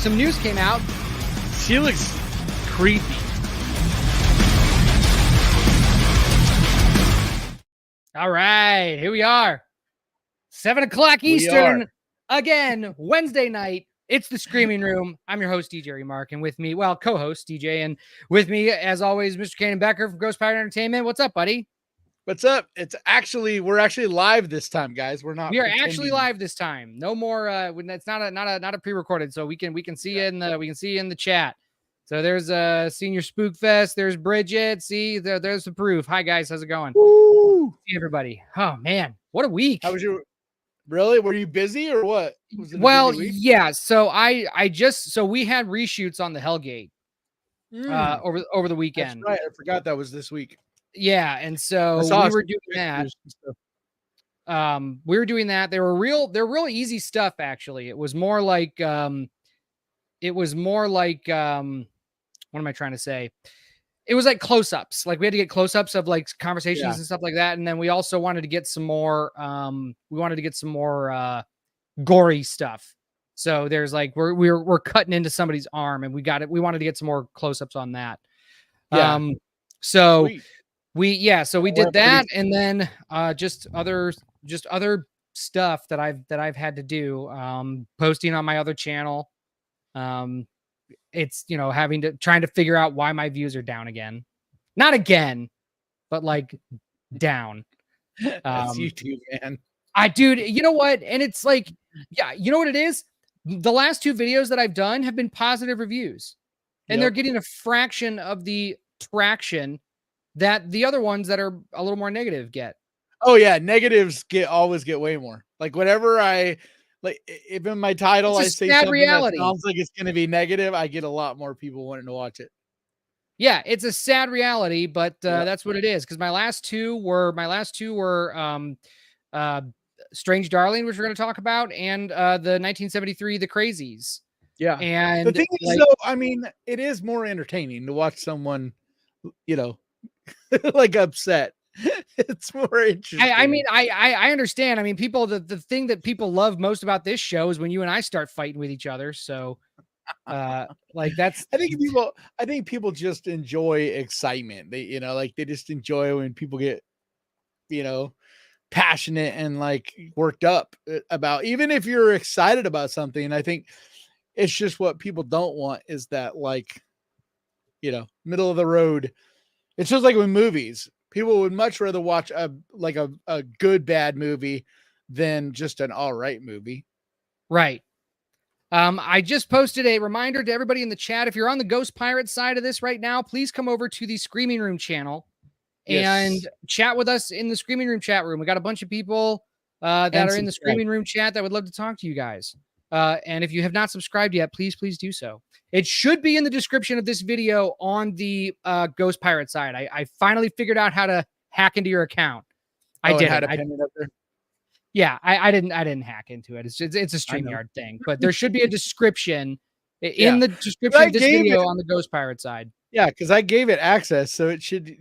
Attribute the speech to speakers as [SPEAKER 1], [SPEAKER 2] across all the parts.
[SPEAKER 1] some news came out.
[SPEAKER 2] She looks creepy.
[SPEAKER 1] All right, here we are. 7 o'clock Eastern. Again, Wednesday night. It's the Screaming Room. I'm your host, DJ Mark, and with me, well, co-host DJ, and with me, as always, Mr. Cannon Becker from Ghost Pirate Entertainment. What's up, buddy?
[SPEAKER 2] What's up? We're actually live this time, guys.
[SPEAKER 1] We are actually live this time. No more. It's not a pre-recorded, so we can see you in the chat. So there's Senior Spook Fest. There's Bridget. See, there's the proof. Hi guys, how's it going?
[SPEAKER 2] Woo!
[SPEAKER 1] See everybody. Oh man, what a week!
[SPEAKER 2] How was your? Really? Were you busy or what?
[SPEAKER 1] Well, yeah. So we had reshoots on the Hellgate over the weekend.
[SPEAKER 2] That's right. I forgot that was this week.
[SPEAKER 1] Yeah, and so we were doing that. We were doing that. They're real easy stuff, actually. It was more like what am I trying to say? It was like close-ups. Like we had to get close-ups of like conversations and stuff like that. And then we also wanted to get some more gory stuff. So there's like we're cutting into somebody's arm, and we wanted to get some more close-ups on that.
[SPEAKER 2] Yeah.
[SPEAKER 1] So
[SPEAKER 2] Sweet.
[SPEAKER 1] we did that, and then just other stuff that I've had to do, posting on my other channel. It's trying to figure out why my views are down again. Not again, but like down.
[SPEAKER 2] That's YouTube, man.
[SPEAKER 1] Dude, you know what? And it's like, yeah, you know what it is? The last two videos that I've done have been positive reviews, and they're getting a fraction of the traction that the other ones that are a little more negative get.
[SPEAKER 2] Oh yeah, negatives always get way more. Like whenever if in my title I say something that sounds like it's going to be negative, I get a lot more people wanting to watch it.
[SPEAKER 1] Yeah, it's a sad reality, but that's what it is. Because my last two were Strange Darling, which we're going to talk about, and the 1973 The Crazies.
[SPEAKER 2] Yeah,
[SPEAKER 1] and
[SPEAKER 2] the thing is, though, I mean, it is more entertaining to watch someone, like upset. It's more interesting.
[SPEAKER 1] I mean, I understand. I mean, people, the thing that people love most about this show is when you and I start fighting with each other. So, like that's.
[SPEAKER 2] I think people just enjoy excitement. They just enjoy when people get, passionate and like worked up about. Even if you're excited about something, I think it's just what people don't want is that middle of the road. It's just like with movies. People would much rather watch a good bad movie than just an all right movie.
[SPEAKER 1] Right. I just posted a reminder to everybody in the chat. If you're on the Ghost Pirate side of this right now, please come over to the Screaming Room channel and chat with us in the Screaming Room chat room. We got a bunch of people that are in the Screaming Room chat that would love to talk to you guys. And if you have not subscribed yet, please do so. It should be in the description of this video on the Ghost Pirate side. I finally figured out how to hack into your account. I did.
[SPEAKER 2] How to pin it up there?
[SPEAKER 1] Yeah, I didn't hack into it. It's a StreamYard thing, but there should be a description in the description of this video on the Ghost Pirate side.
[SPEAKER 2] Yeah, because I gave it access, so it should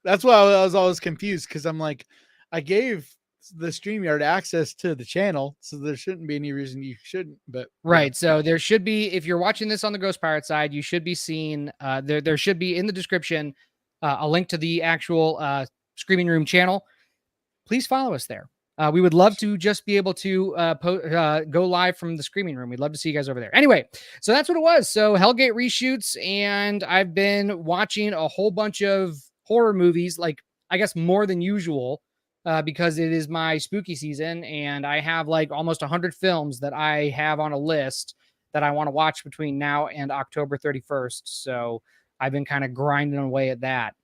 [SPEAKER 2] that's why I was always confused, because I'm like, I gave the StreamYard access to the channel, so there shouldn't be any reason you shouldn't. But
[SPEAKER 1] right, so there should be, if you're watching this on the Ghost Pirate side, you should be seeing there should be in the description a link to the actual Screaming Room channel. Please follow us there. We would love to just be able to go live from the Screaming Room. We'd love to see you guys over there. Anyway, so that's what it was. So Hellgate reshoots, and I've been watching a whole bunch of horror movies, like I guess more than usual. Because it is my spooky season, and I have like almost 100 films that I have on a list that I want to watch between now and October 31st. So I've been kind of grinding away at that.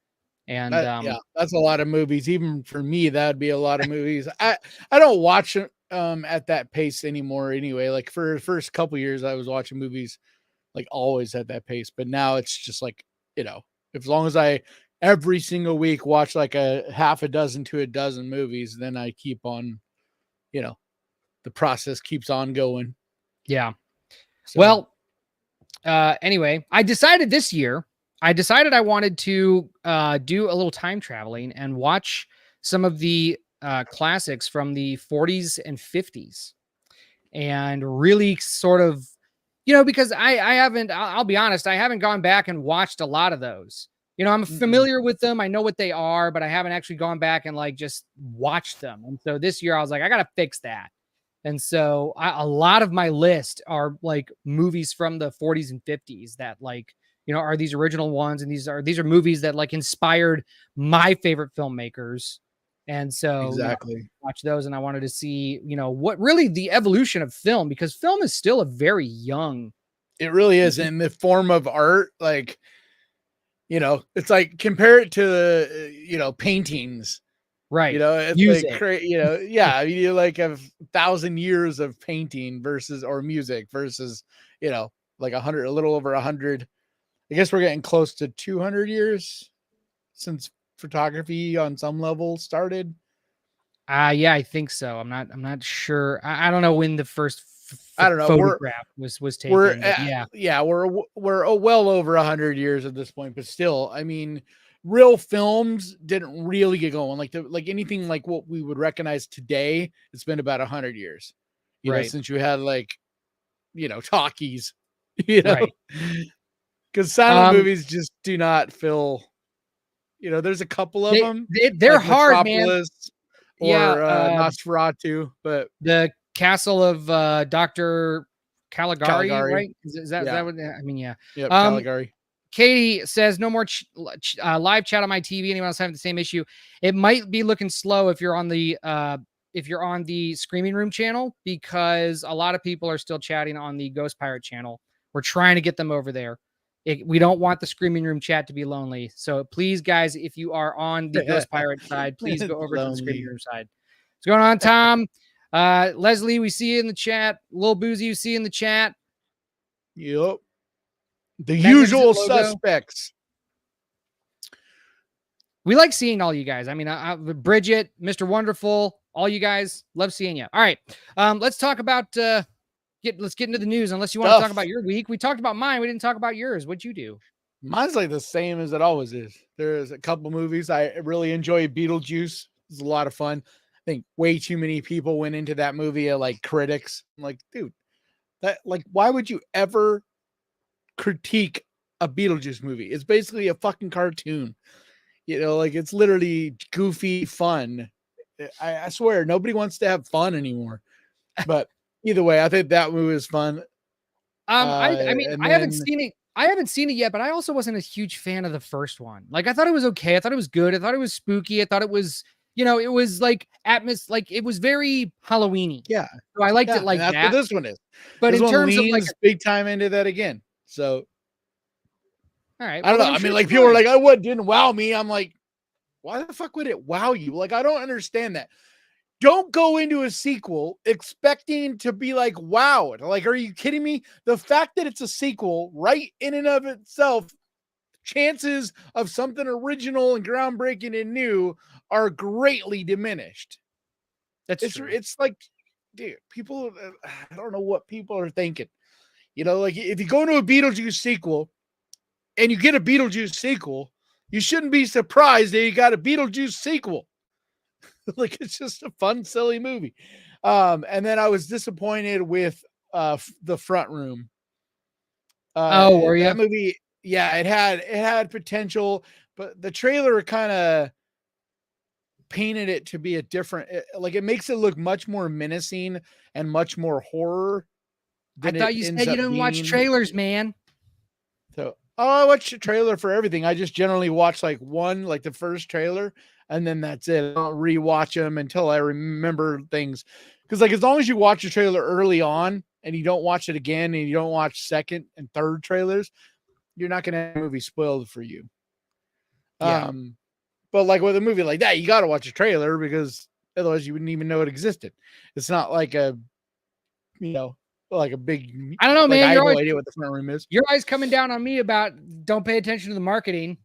[SPEAKER 1] And
[SPEAKER 2] that's a lot of movies. Even for me, that'd be a lot of movies. I don't watch at that pace anymore anyway. Like for the first couple years, I was watching movies like always at that pace. But now it's just like, as long as I every single week watch like a half a dozen to a dozen movies, then I keep on, the process keeps on going.
[SPEAKER 1] Yeah. So. Well, anyway, I decided this year, I wanted to do a little time traveling and watch some of the classics from the 40s and 50s and really sort of Because I haven't, I'll be honest, I haven't gone back and watched a lot of those. I'm
[SPEAKER 2] Mm-mm.
[SPEAKER 1] familiar with them. I know what they are, but I haven't actually gone back and like just watched them. And so this year I was like, I got to fix that. And so a lot of my list are like movies from the 40s and 50s that like, are these original ones. And these are movies that like inspired my favorite filmmakers. And so,
[SPEAKER 2] Exactly.
[SPEAKER 1] watch those. And I wanted to see, what really the evolution of film, because film is still a very young.
[SPEAKER 2] It really is in the form of art. Like, it's like compare it to, paintings.
[SPEAKER 1] Right.
[SPEAKER 2] It's like,
[SPEAKER 1] Music.
[SPEAKER 2] yeah. I mean, you like have 1,000 years of painting versus, or music versus, like a little over 100. I guess we're getting close to 200 years since photography on some level started.
[SPEAKER 1] Yeah, I think so. I'm not sure. I don't know when the first
[SPEAKER 2] I don't know.
[SPEAKER 1] photograph was taken. But
[SPEAKER 2] We're well over 100 years at this point, but still, I mean, real films didn't really get going like anything like what we would recognize today. It's been about 100 years, since you had like, talkies,
[SPEAKER 1] Right.
[SPEAKER 2] because silent movies just do not feel, there's a couple of them.
[SPEAKER 1] They're
[SPEAKER 2] like
[SPEAKER 1] hard, man.
[SPEAKER 2] Or Nosferatu, but
[SPEAKER 1] the Castle of Dr. Caligari, right? Is that what I mean? Yeah.
[SPEAKER 2] Yep, Caligari.
[SPEAKER 1] Katie says no more live chat on my TV. Anyone else having the same issue? It might be looking slow if you're on the Screaming Room channel, because a lot of people are still chatting on the Ghost Pirate channel. We're trying to get them over there. We don't want the Screaming Room chat to be lonely. So please, guys, if you are on the Ghost Pirate side, please go over to the Screaming Room side. What's going on, Tom? Leslie, we see you in the chat. Lil Boozy, you see you in the chat.
[SPEAKER 2] Yep. The usual suspects.
[SPEAKER 1] We like seeing all you guys. I mean, Bridget, Mr. Wonderful, all you guys, love seeing you. All right. Let's talk about let's get into the news, unless you want to talk about your week. We talked about mine. We didn't talk about yours. What'd you do?
[SPEAKER 2] Mine's like the same as it always is. There's a couple movies. I really enjoy Beetlejuice. It's a lot of fun. I think way too many people went into that movie like critics. I'm like, dude, why would you ever critique a Beetlejuice movie? It's basically a fucking cartoon. It's literally goofy fun. I swear nobody wants to have fun anymore. But either way, I think that movie is fun.
[SPEAKER 1] I mean, I haven't seen it. I haven't seen it yet, but I also wasn't a huge fan of the first one. Like, I thought it was okay. I thought it was good. I thought it was spooky. I thought it was, it was like it was very Halloween-y.
[SPEAKER 2] Yeah.
[SPEAKER 1] So I liked it like
[SPEAKER 2] that's
[SPEAKER 1] that.
[SPEAKER 2] what this one is.
[SPEAKER 1] But in terms of like
[SPEAKER 2] big time into that again. So
[SPEAKER 1] all right.
[SPEAKER 2] I don't know. I mean, like people are like, oh, what didn't wow me? I'm like, why the fuck would it wow you? Like, I don't understand that. Don't go into a sequel expecting to be like wowed. Like, are you kidding me? The fact that it's a sequel, right in and of itself, chances of something original and groundbreaking and new are greatly diminished. It's like, dude, people, I don't know what people are thinking. Like if you go into a Beetlejuice sequel and you get a Beetlejuice sequel, you shouldn't be surprised that you got a Beetlejuice sequel. Like, it's just a fun, silly movie. And then I was disappointed with The Front Room.
[SPEAKER 1] Were you?
[SPEAKER 2] That movie, yeah, it had potential, but the trailer kind of painted it to be a different, it makes it look much more menacing and much more horror.
[SPEAKER 1] I thought you said you didn't watch trailers, man.
[SPEAKER 2] So, I watch a trailer for everything. I just generally watch like the first trailer, and then that's it. I don't rewatch them until I remember things. Because as long as you watch a trailer early on and you don't watch it again and you don't watch second and third trailers, you're not going to have a movie spoiled for you.
[SPEAKER 1] Yeah.
[SPEAKER 2] But like with a movie like that, you got to watch a trailer because otherwise you wouldn't even know it existed. It's not like a big,
[SPEAKER 1] I don't know, man.
[SPEAKER 2] I have no idea what The Front Room is.
[SPEAKER 1] You're always coming down on me about don't pay attention to the marketing.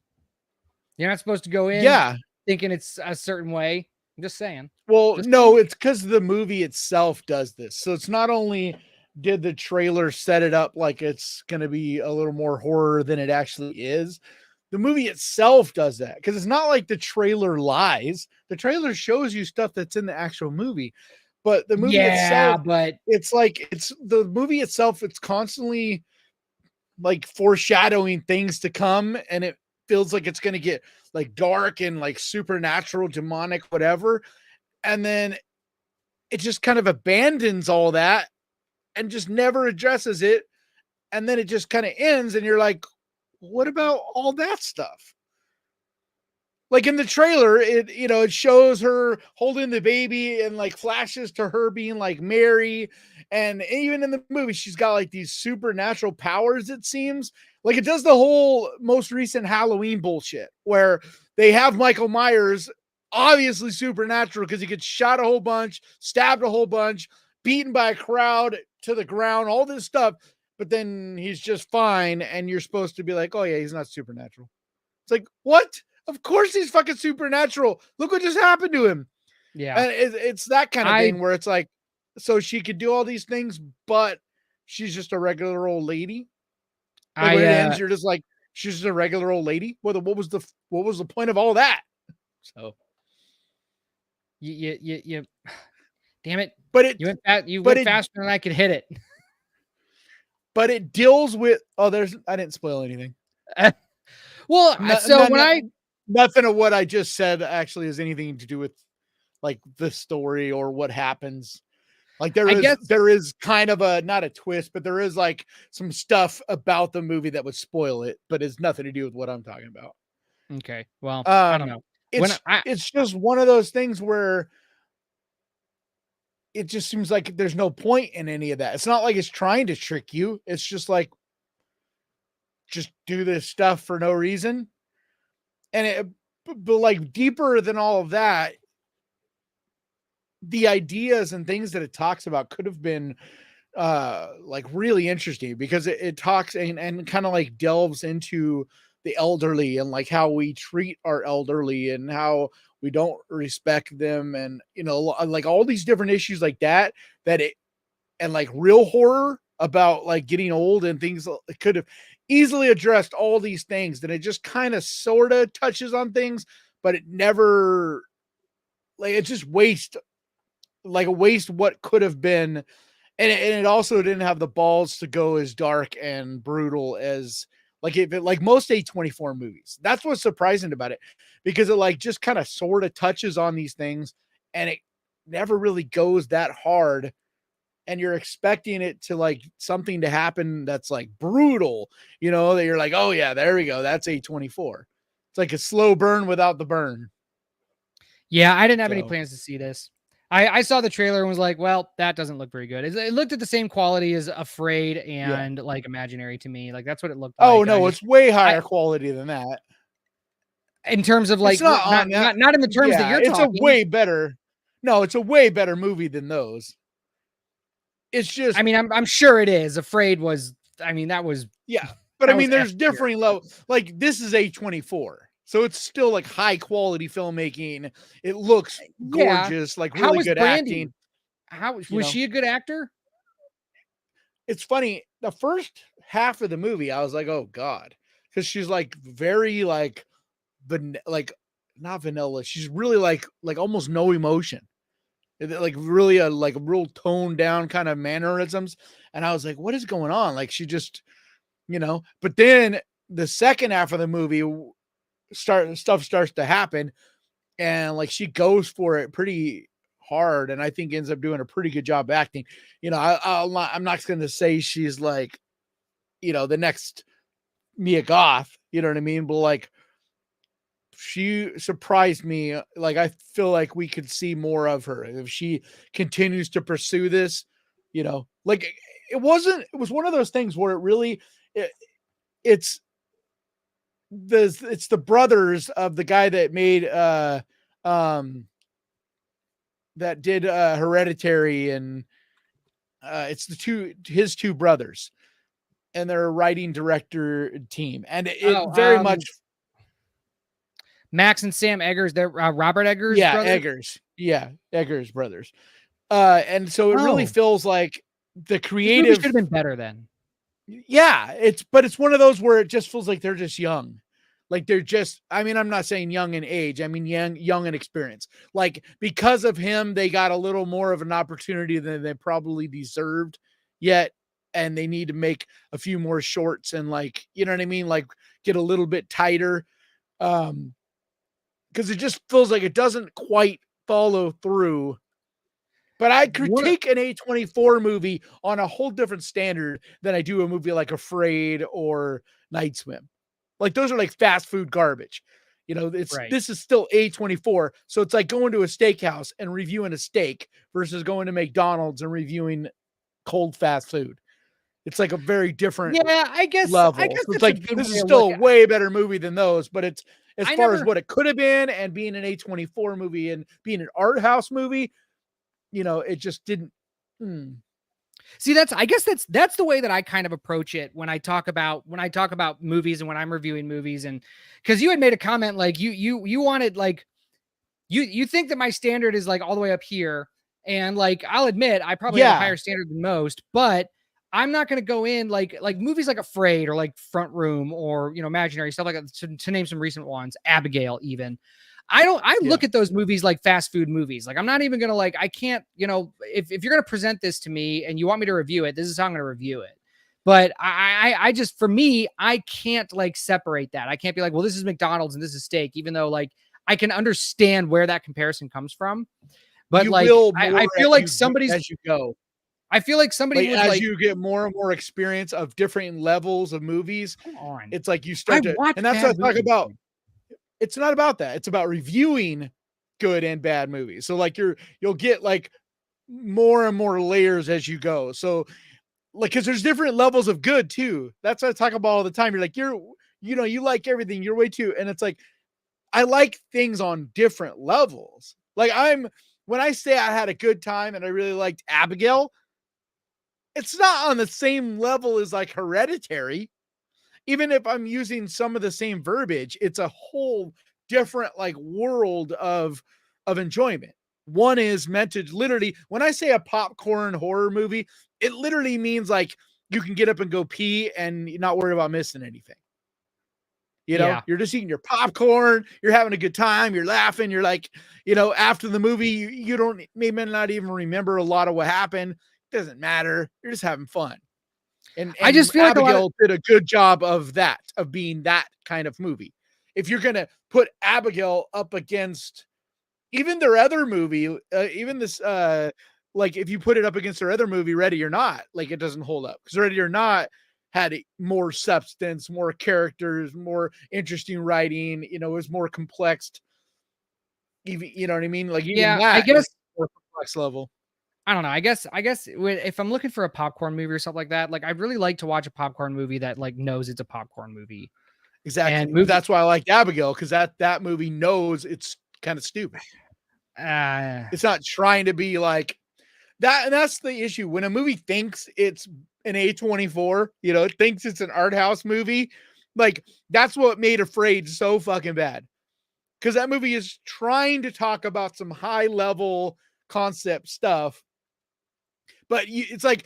[SPEAKER 1] You're not supposed to go in thinking it's a certain way. I'm just saying.
[SPEAKER 2] Well, no, it's because the movie itself does this. So it's not only did the trailer set it up like it's going to be a little more horror than it actually is. The movie itself does that because it's not like the trailer lies. The trailer shows you stuff that's in the actual movie. But the movie itself,
[SPEAKER 1] but
[SPEAKER 2] it's like it's constantly like foreshadowing things to come, and it feels like it's going to get like dark and like supernatural, demonic, whatever. And then it just kind of abandons all that and just never addresses it. And then it just kind of ends, and you're like, what about all that stuff? Like in the trailer, it shows her holding the baby and like flashes to her being like Mary. And even in the movie, she's got like these supernatural powers, it seems. Like it does the whole most recent Halloween bullshit where they have Michael Myers, obviously supernatural because he gets shot a whole bunch, stabbed a whole bunch, beaten by a crowd to the ground, all this stuff. But then he's just fine. And you're supposed to be like, oh yeah, he's not supernatural. It's like, what? Of course he's fucking supernatural. Look what just happened to him.
[SPEAKER 1] Yeah.
[SPEAKER 2] And it's that kind of thing where it's like, so she could do all these things, but she's just a regular old lady. Like when it ends, you're just like, she's just a regular old lady. What was the point of all that? So
[SPEAKER 1] you damn it.
[SPEAKER 2] But
[SPEAKER 1] you went faster than I could hit it.
[SPEAKER 2] But it deals with I didn't spoil anything.
[SPEAKER 1] Well,
[SPEAKER 2] nothing of what I just said actually has anything to do with like the story or what happens. Like there is kind of not a twist, but there is like some stuff about the movie that would spoil it, but it's nothing to do with what I'm talking about.
[SPEAKER 1] Okay. Well, I don't know.
[SPEAKER 2] It's just one of those things where it just seems like there's no point in any of that. It's not like it's trying to trick you. It's just like, just do this stuff for no reason. And but like deeper than all of that, the ideas and things that it talks about could have been like really interesting because it talks and kind of like delves into the elderly and like how we treat our elderly and how we don't respect them. And, like all these different issues like that and like real horror about like getting old and things. It could have easily addressed all these things, that it just kind of sort of touches on things, but it never, like, it just waste what could have been. And it also didn't have the balls to go as dark and brutal as like most A24 movies. That's what's surprising about it, because it like just kind of sort of touches on these things and it never really goes that hard. And you're expecting it to like something to happen that's like brutal, that you're like, oh yeah, there we go. That's A24. It's like a slow burn without the burn.
[SPEAKER 1] Yeah. I didn't have any plans to see this. I saw the trailer and was like, well, that doesn't look very good. It looked at the same quality as Afraid and like Imaginary to me. Like that's what it looked like.
[SPEAKER 2] Oh no, it's way higher quality than that.
[SPEAKER 1] In terms of like, not in the terms that you're talking.
[SPEAKER 2] It's a way better. No, it's a way better movie than those. It's just,
[SPEAKER 1] I mean, I'm sure it is. Afraid was, that was,
[SPEAKER 2] yeah, but I mean, there's differing levels. Like this is A24. So it's still like high quality filmmaking. It looks gorgeous, like really good acting.
[SPEAKER 1] How was she a good actor?
[SPEAKER 2] It's funny. The first half of the movie, I was like, oh God. Cause she's like very like not vanilla. She's really like almost no emotion. Like really a real toned down kind of mannerisms. And I was like, what is going on? Like she just, but then the second half of the movie stuff starts to happen and like she goes for it pretty hard, and I think ends up doing a pretty good job acting. I'm not going to say she's like the next Mia Goth, you know what I mean, but like she surprised me. Like I feel like we could see more of her if she continues to pursue this. Like it was one of those things where it really it's the brothers of the guy that made that did Hereditary, and it's his two brothers, and they're a writing director team, and it very much
[SPEAKER 1] Max and Sam Eggers, they're Robert Eggers brothers?
[SPEAKER 2] Eggers brothers. And so it really feels like the creative
[SPEAKER 1] should have been better then.
[SPEAKER 2] Yeah, but it's one of those where it just feels like they're just young. Like they're just, I mean, I'm not saying young in age. I mean, young in experience. Like because of him, they got a little more of an opportunity than they probably deserved yet. And they need to make a few more shorts and like, you know what I mean? Like get a little bit tighter. Because it just feels like it doesn't quite follow through. But I critique an A24 movie on a whole different standard than I do a movie like Afraid or Night Swim. Like those are like fast food garbage. You know, this is still A24. So it's like going to a steakhouse and reviewing a steak versus going to McDonald's and reviewing cold fast food. It's like a very different
[SPEAKER 1] I guess
[SPEAKER 2] level.
[SPEAKER 1] I guess
[SPEAKER 2] so it's like this is still a way better movie than those, but it's as far as what it could have been and being an A24 movie and being an art house movie, you know, it just didn't.
[SPEAKER 1] See, that's the way that I kind of approach it when I talk about movies and when I'm reviewing movies. And because you had made a comment like you wanted like you think that my standard is like all the way up here, and like I'll admit I probably have a higher standard than most, but I'm not going to go in like movies like Afraid or like Front Room or, you know, Imaginary, stuff like that, to name some recent ones, Abigail even. I look at those movies like fast food movies. Like I'm not even going to like, I can't, you know, if you're going to present this to me and you want me to review it, this is how I'm going to review it. But I just, for me, I can't like separate that. I can't be like, well, this is McDonald's and this is steak, even though like I can understand where that comparison comes from. But like, I feel like somebody's,
[SPEAKER 2] as you go.
[SPEAKER 1] I feel like somebody
[SPEAKER 2] like, as you get more and more experience of different levels of movies, it's like you start to, and that's what I talk about. It's not about that. It's about reviewing good and bad movies. So like you'll get like more and more layers as you go. So like, cause there's different levels of good too. That's what I talk about all the time. You're like, you like everything your way too. And it's like, I like things on different levels. Like when I say I had a good time and I really liked Abigail, it's not on the same level as like Hereditary. Even if I'm using some of the same verbiage, it's a whole different like world of enjoyment. One is meant to literally, when I say a popcorn horror movie, it literally means like you can get up and go pee and not worry about missing anything. You know, you're just eating your popcorn, you're having a good time, you're laughing, you're like, you know, after the movie, you don't maybe not even remember a lot of what happened. It doesn't matter. You're just having fun. And
[SPEAKER 1] I just feel
[SPEAKER 2] Abigail did a good job of that, of being that kind of movie. If you're going to put Abigail up against even their other movie, even this, like if you put it up against their other movie, Ready or Not, like it doesn't hold up because Ready or Not had more substance, more characters, more interesting writing, you know, it was more complex. Even, you know what I mean? Like, even that
[SPEAKER 1] I guess
[SPEAKER 2] more complex level.
[SPEAKER 1] I don't know. I guess if I'm looking for a popcorn movie or something like that, like I'd really like to watch a popcorn movie that like knows it's a popcorn movie.
[SPEAKER 2] Exactly. And that's why I liked Abigail, because that movie knows it's kind of stupid. It's not trying to be like that. And that's the issue. When a movie thinks it's an A24, you know, it thinks it's an art house movie. Like that's what made Afraid so fucking bad. Because that movie is trying to talk about some high level concept stuff. But it's like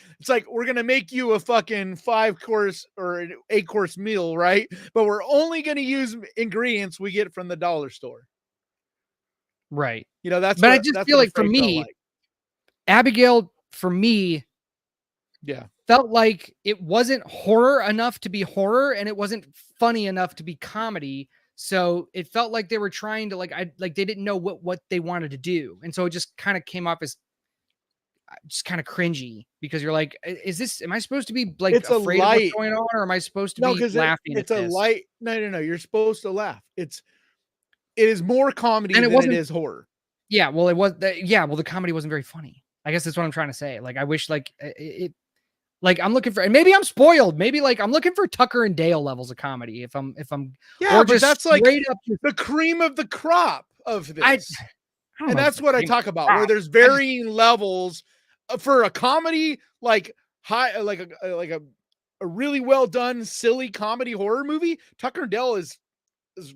[SPEAKER 2] we're gonna make you a fucking 5-course or an 8-course meal, right? But we're only gonna use ingredients we get from the dollar store,
[SPEAKER 1] right?
[SPEAKER 2] You know,
[SPEAKER 1] I just feel like for me, Abigail for me, felt like it wasn't horror enough to be horror, and it wasn't funny enough to be comedy. So it felt like they were trying to they didn't know what they wanted to do, and so it just kind of came off as just kind of cringy because you're like, am I supposed to be like
[SPEAKER 2] it's
[SPEAKER 1] afraid of what's going on, or am I supposed to be laughing?
[SPEAKER 2] It's a light. No. You're supposed to laugh. It is more comedy than it is horror.
[SPEAKER 1] Yeah. Well, it was. Well, the comedy wasn't very funny. I guess that's what I'm trying to say. Like, I wish I'm looking for, and maybe I'm spoiled. Maybe like I'm looking for Tucker and Dale levels of comedy. If I'm,
[SPEAKER 2] or just that's like up the cream of the crop of this. And that's what I talk about, where there's varying levels for a comedy, like a really well done, silly comedy horror movie. Tucker and Dale is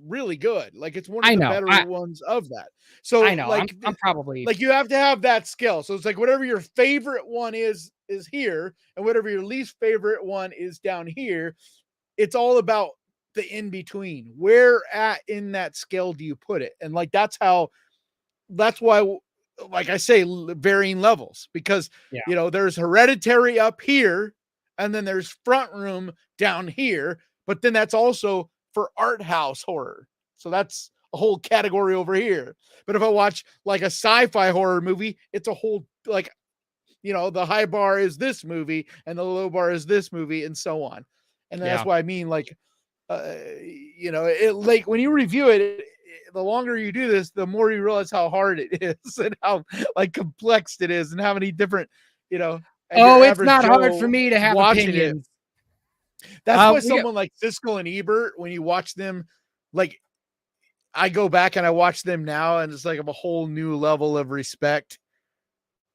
[SPEAKER 2] really good. Like it's one of the better ones of that. So
[SPEAKER 1] I know, like I'm probably
[SPEAKER 2] like you have to have that skill. So it's like whatever your favorite one is here, and whatever your least favorite one is down here. It's all about the in between. Where at in that scale do you put it? And like that's why, like I say, varying levels, because you know there's Hereditary up here, and then there's Front Room down here, but then that's also for art house horror. So that's a whole category over here. But if I watch like a sci-fi horror movie, it's a whole, like, you know, the high bar is this movie and the low bar is this movie, and so on. And that's why I mean, like, you know, it, like when you review it, the longer you do this, the more you realize how hard it is and how like complex it is and how many different, you know.
[SPEAKER 1] Oh, it's not hard for me to have opinions.
[SPEAKER 2] That's why someone like Siskel and Ebert, when you watch them, like I go back and I watch them now, and it's like a whole new level of respect,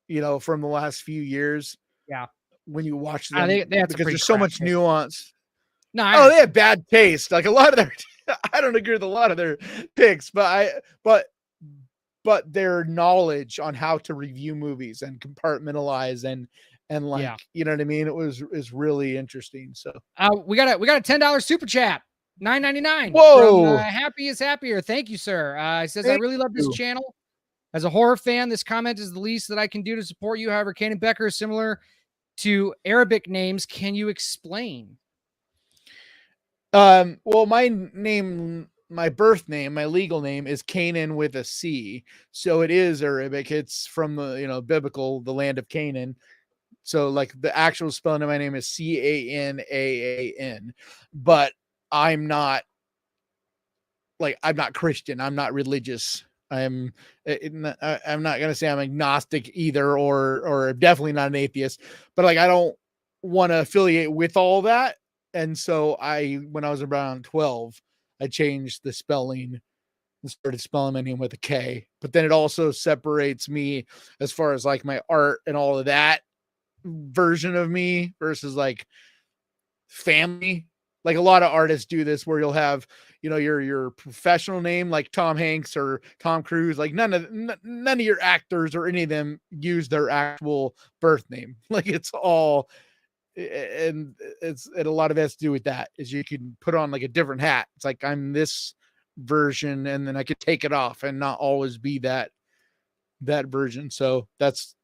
[SPEAKER 2] you know, from the last few years.
[SPEAKER 1] Yeah.
[SPEAKER 2] When you watch them,
[SPEAKER 1] because
[SPEAKER 2] there's so much nuance.
[SPEAKER 1] No,
[SPEAKER 2] they have bad taste. Like a lot of their, I don't agree with a lot of their picks, but their knowledge on how to review movies and compartmentalize and like, you know what I mean? Is really interesting. So
[SPEAKER 1] we got a $10 super chat. $9.99.
[SPEAKER 2] Whoa.
[SPEAKER 1] From Happy is Happier. Thank you, sir. He says, I really love this channel. As a horror fan, this comment is the least that I can do to support you. However, Kanan Becker is similar to Arabic names. Can you explain?
[SPEAKER 2] Well, my birth name, my legal name is Canaan with a C. So it is Arabic. It's from the, you know, biblical, the land of Canaan. So like the actual spelling of my name is Canaan, but I'm not Christian. I'm not religious. I'm not going to say I'm agnostic either, or definitely not an atheist, but like, I don't want to affiliate with all that. And so when I was around 12, I changed the spelling and started spelling my name with a K, but then it also separates me as far as like my art and all of that version of me versus like family. Like a lot of artists do this where you'll have, you know, your professional name, like Tom Hanks or Tom Cruise, like none of your actors or any of them use their actual birth name. Like it's all, and a lot of it has to do with that, is you can put on like a different hat. It's like, I'm this version, and then I could take it off and not always be that version. So that's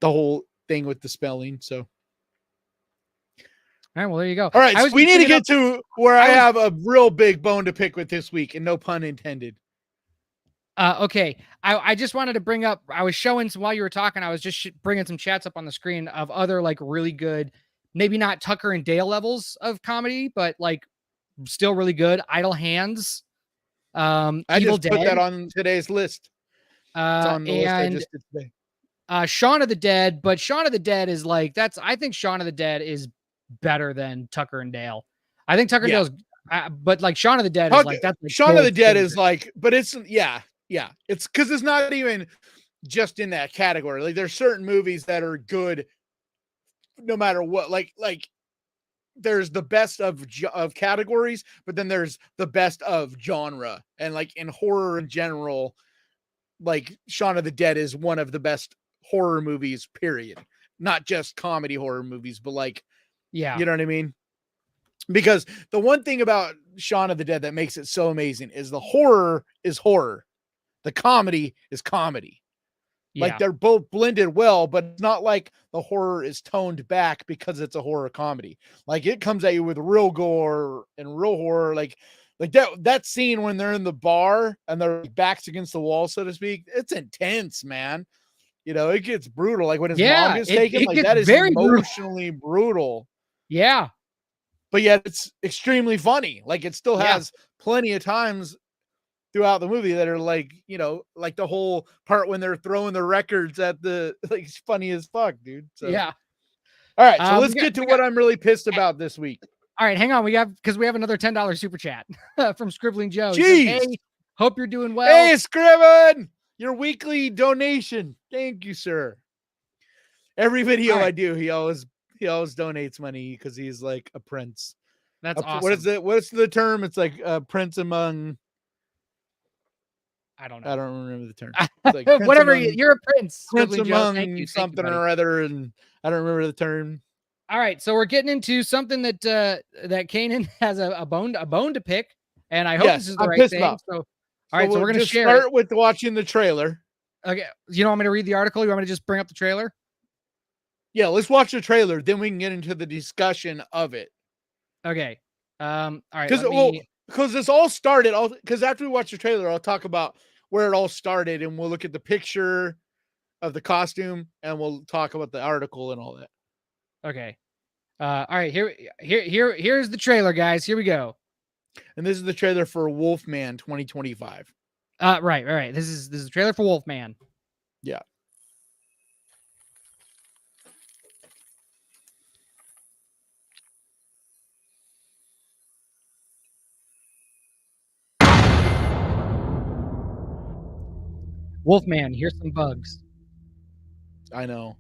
[SPEAKER 2] the whole thing with the spelling. So
[SPEAKER 1] all right, well, there you go.
[SPEAKER 2] All right, so we need to get to where I have a real big bone to pick with this week, and no pun intended.
[SPEAKER 1] Okay, I just wanted to bring up, I was showing some while you were talking, I was just bringing some chats up on the screen of other like really good, maybe not Tucker and Dale levels of comedy, but like still really good. Idle Hands.
[SPEAKER 2] I
[SPEAKER 1] Evil
[SPEAKER 2] just put
[SPEAKER 1] Dead.
[SPEAKER 2] that on today's list. It's on the list I just did today.
[SPEAKER 1] Shaun of the Dead, but Shaun of the Dead is like, I think Shaun of the Dead is better than Tucker and Dale. I think Tucker and Dale's, but like Shaun of the Dead is like, that's like
[SPEAKER 2] Shaun of the Dead is like, but it's it's because it's not even just in that category. Like there's certain movies that are good no matter what. Like there's the best of categories, but then there's the best of genre, and like in horror in general, like Shaun of the Dead is one of the best horror movies, period. Not just comedy horror movies, but like, you know what I mean? Because the one thing about Shaun of the Dead that makes it so amazing is the horror is horror. The comedy is comedy. Like they're both blended well, but it's not like the horror is toned back because it's a horror comedy. Like it comes at you with real gore and real horror. Like that scene when they're in the bar and their backs against the wall, so to speak, it's intense, man. You know, it gets brutal. Like when his mom gets taken, like that is very emotionally brutal.
[SPEAKER 1] Yeah.
[SPEAKER 2] But yet it's extremely funny. Like it still has plenty of times throughout the movie that are like, you know, like the whole part when they're throwing the records at the, like, it's funny as fuck, dude. So
[SPEAKER 1] yeah.
[SPEAKER 2] All right, so let's get to what I'm really pissed about this week.
[SPEAKER 1] All right, hang on. Because we have another $10 super chat from Scribbling Joe.
[SPEAKER 2] Jeez.
[SPEAKER 1] Says, hey, hope you're doing well.
[SPEAKER 2] Hey, Scribbin, your weekly donation. Thank you, sir. Every video I do, he always donates money because he's like a prince.
[SPEAKER 1] That's awesome.
[SPEAKER 2] What is it? What's the term? It's like a prince among.
[SPEAKER 1] I don't know.
[SPEAKER 2] I don't remember the term.
[SPEAKER 1] Like whatever. You're a prince.
[SPEAKER 2] Prince among something or other, and I don't remember the term.
[SPEAKER 1] All right, so we're getting into something that that Kanan has a bone to pick, and I hope
[SPEAKER 2] Yes,
[SPEAKER 1] this is the
[SPEAKER 2] I'm
[SPEAKER 1] right
[SPEAKER 2] pissed
[SPEAKER 1] thing.
[SPEAKER 2] about.
[SPEAKER 1] So, all right, so
[SPEAKER 2] we'll
[SPEAKER 1] we're gonna
[SPEAKER 2] just
[SPEAKER 1] share
[SPEAKER 2] start
[SPEAKER 1] it.
[SPEAKER 2] with watching the trailer.
[SPEAKER 1] Okay, you want me to read the article? You want me to just bring up the trailer?
[SPEAKER 2] Yeah, let's watch the trailer, then we can get into the discussion of it.
[SPEAKER 1] Okay. All right.
[SPEAKER 2] Because this all started. Because after we watch the trailer, I'll talk about where it all started, and we'll look at the picture of the costume, and we'll talk about the article and all that.
[SPEAKER 1] Okay. All right. Here's the trailer, guys. Here we go.
[SPEAKER 2] And this is the trailer for Wolfman 2025.
[SPEAKER 1] Right. This is the trailer for Wolfman.
[SPEAKER 2] Yeah.
[SPEAKER 1] Wolfman, here's some bugs.
[SPEAKER 2] I know.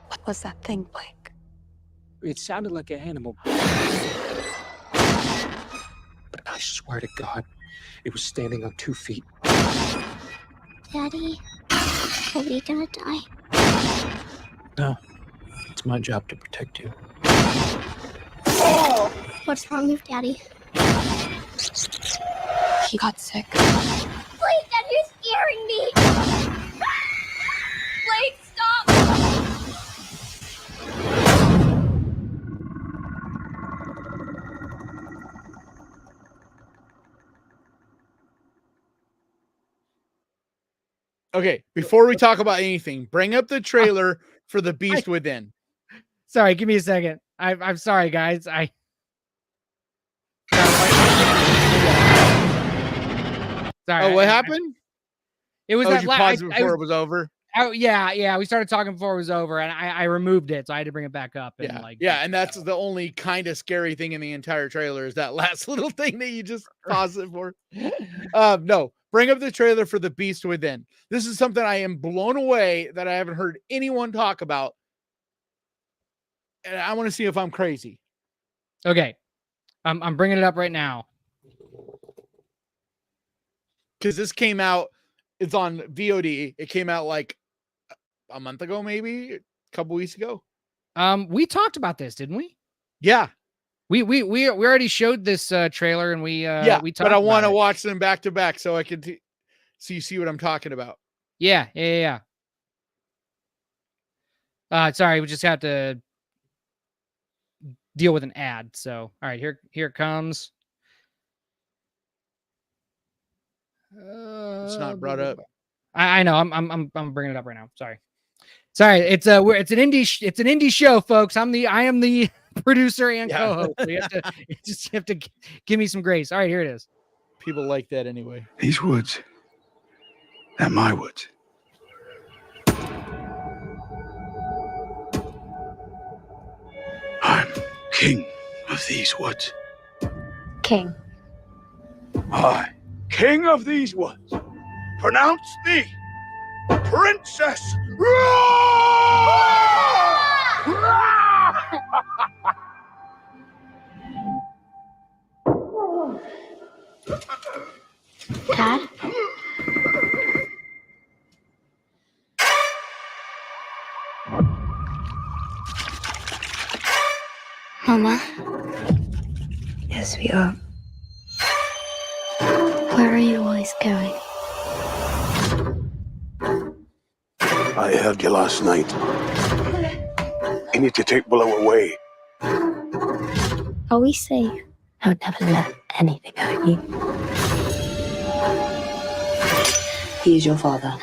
[SPEAKER 3] What was that thing, Blake?
[SPEAKER 4] It sounded like an animal. But I swear to God, it was standing on 2 feet.
[SPEAKER 5] Daddy, are we gonna die?
[SPEAKER 4] No, it's my job to protect you.
[SPEAKER 5] What's wrong with Daddy?
[SPEAKER 3] He got sick.
[SPEAKER 5] Blake, Daddy, you're scaring me! Blake, stop!
[SPEAKER 2] Okay, before we talk about anything, bring up the trailer for The Beast Within.
[SPEAKER 1] Sorry, give me a second. I'm sorry, guys. Sorry.
[SPEAKER 2] Oh, what happened?
[SPEAKER 1] It was
[SPEAKER 2] that you paused before it was over.
[SPEAKER 1] Oh, yeah. We started talking before it was over, and I removed it, so I had to bring it back up. And
[SPEAKER 2] And that's the only kind of scary thing in the entire trailer is that last little thing that you just paused it for. No, bring up the trailer for The Beast Within. This is something I am blown away that I haven't heard anyone talk about, and I want to see if I'm crazy.
[SPEAKER 1] Okay, I'm bringing it up right now.
[SPEAKER 2] Because this came out, it's on VOD. It came out like a month ago, maybe a couple weeks ago.
[SPEAKER 1] We talked about this, didn't we?
[SPEAKER 2] Yeah,
[SPEAKER 1] we already showed this trailer, and we talked.
[SPEAKER 2] But I want to watch them back to back so I can see what I'm talking about.
[SPEAKER 1] Yeah. Sorry, we just had to deal with an ad. So, all right, here it comes.
[SPEAKER 2] It's not brought up.
[SPEAKER 1] I know. I'm bringing it up right now. Sorry. It's an indie show, folks. I am the producer and co-host. So you have to give me some grace. All right, here it is.
[SPEAKER 2] People like that anyway.
[SPEAKER 6] These woods, they're my woods. I'm king of these woods.
[SPEAKER 5] King.
[SPEAKER 6] I, king of these woods, pronounce thee princess.
[SPEAKER 5] Dad? Mama?
[SPEAKER 3] Yes, we are.
[SPEAKER 5] Where are you always going?
[SPEAKER 6] I heard you last night. You need to take Willow away.
[SPEAKER 5] Are we safe?
[SPEAKER 3] I would never let anything hurt you. He is your father.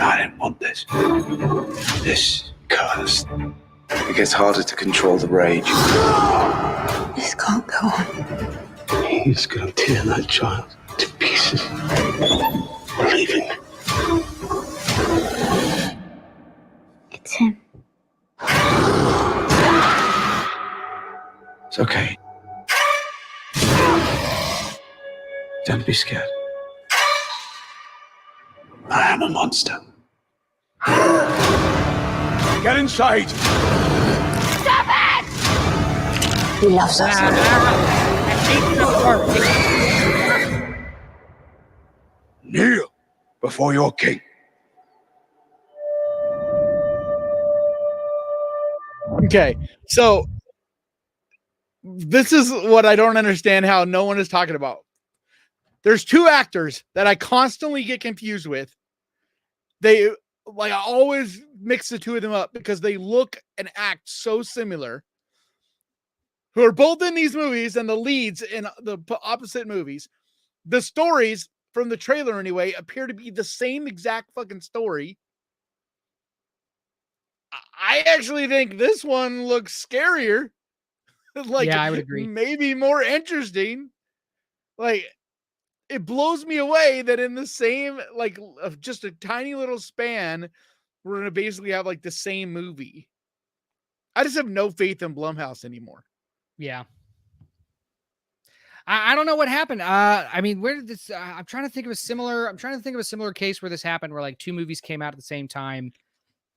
[SPEAKER 6] I didn't want this. This cursed. It gets harder to control the rage.
[SPEAKER 3] This can't go on.
[SPEAKER 6] He's gonna tear that child to pieces. Believe in me.
[SPEAKER 5] It's him.
[SPEAKER 6] It's okay. Don't be scared. I am a monster. Get inside!
[SPEAKER 3] He loves us.
[SPEAKER 6] Kneel before your king.
[SPEAKER 2] Okay, so this is what I don't understand how no one is talking about. There's two actors that I constantly get confused with. They like I always mix the two of them up because they look and act so similar. Who are both in these movies and the leads in the opposite movies. The stories from the trailer anyway appear to be the same exact fucking story. I actually think this one looks scarier. Like,
[SPEAKER 1] yeah, I would agree.
[SPEAKER 2] maybe more interesting. Like, it blows me away that in the same, like, of just a tiny little span, we're going to basically have like the same movie. I just have no faith in Blumhouse anymore.
[SPEAKER 1] Yeah. I don't know what happened. I mean, where did this, I'm trying to think of a similar case where this happened, where like two movies came out at the same time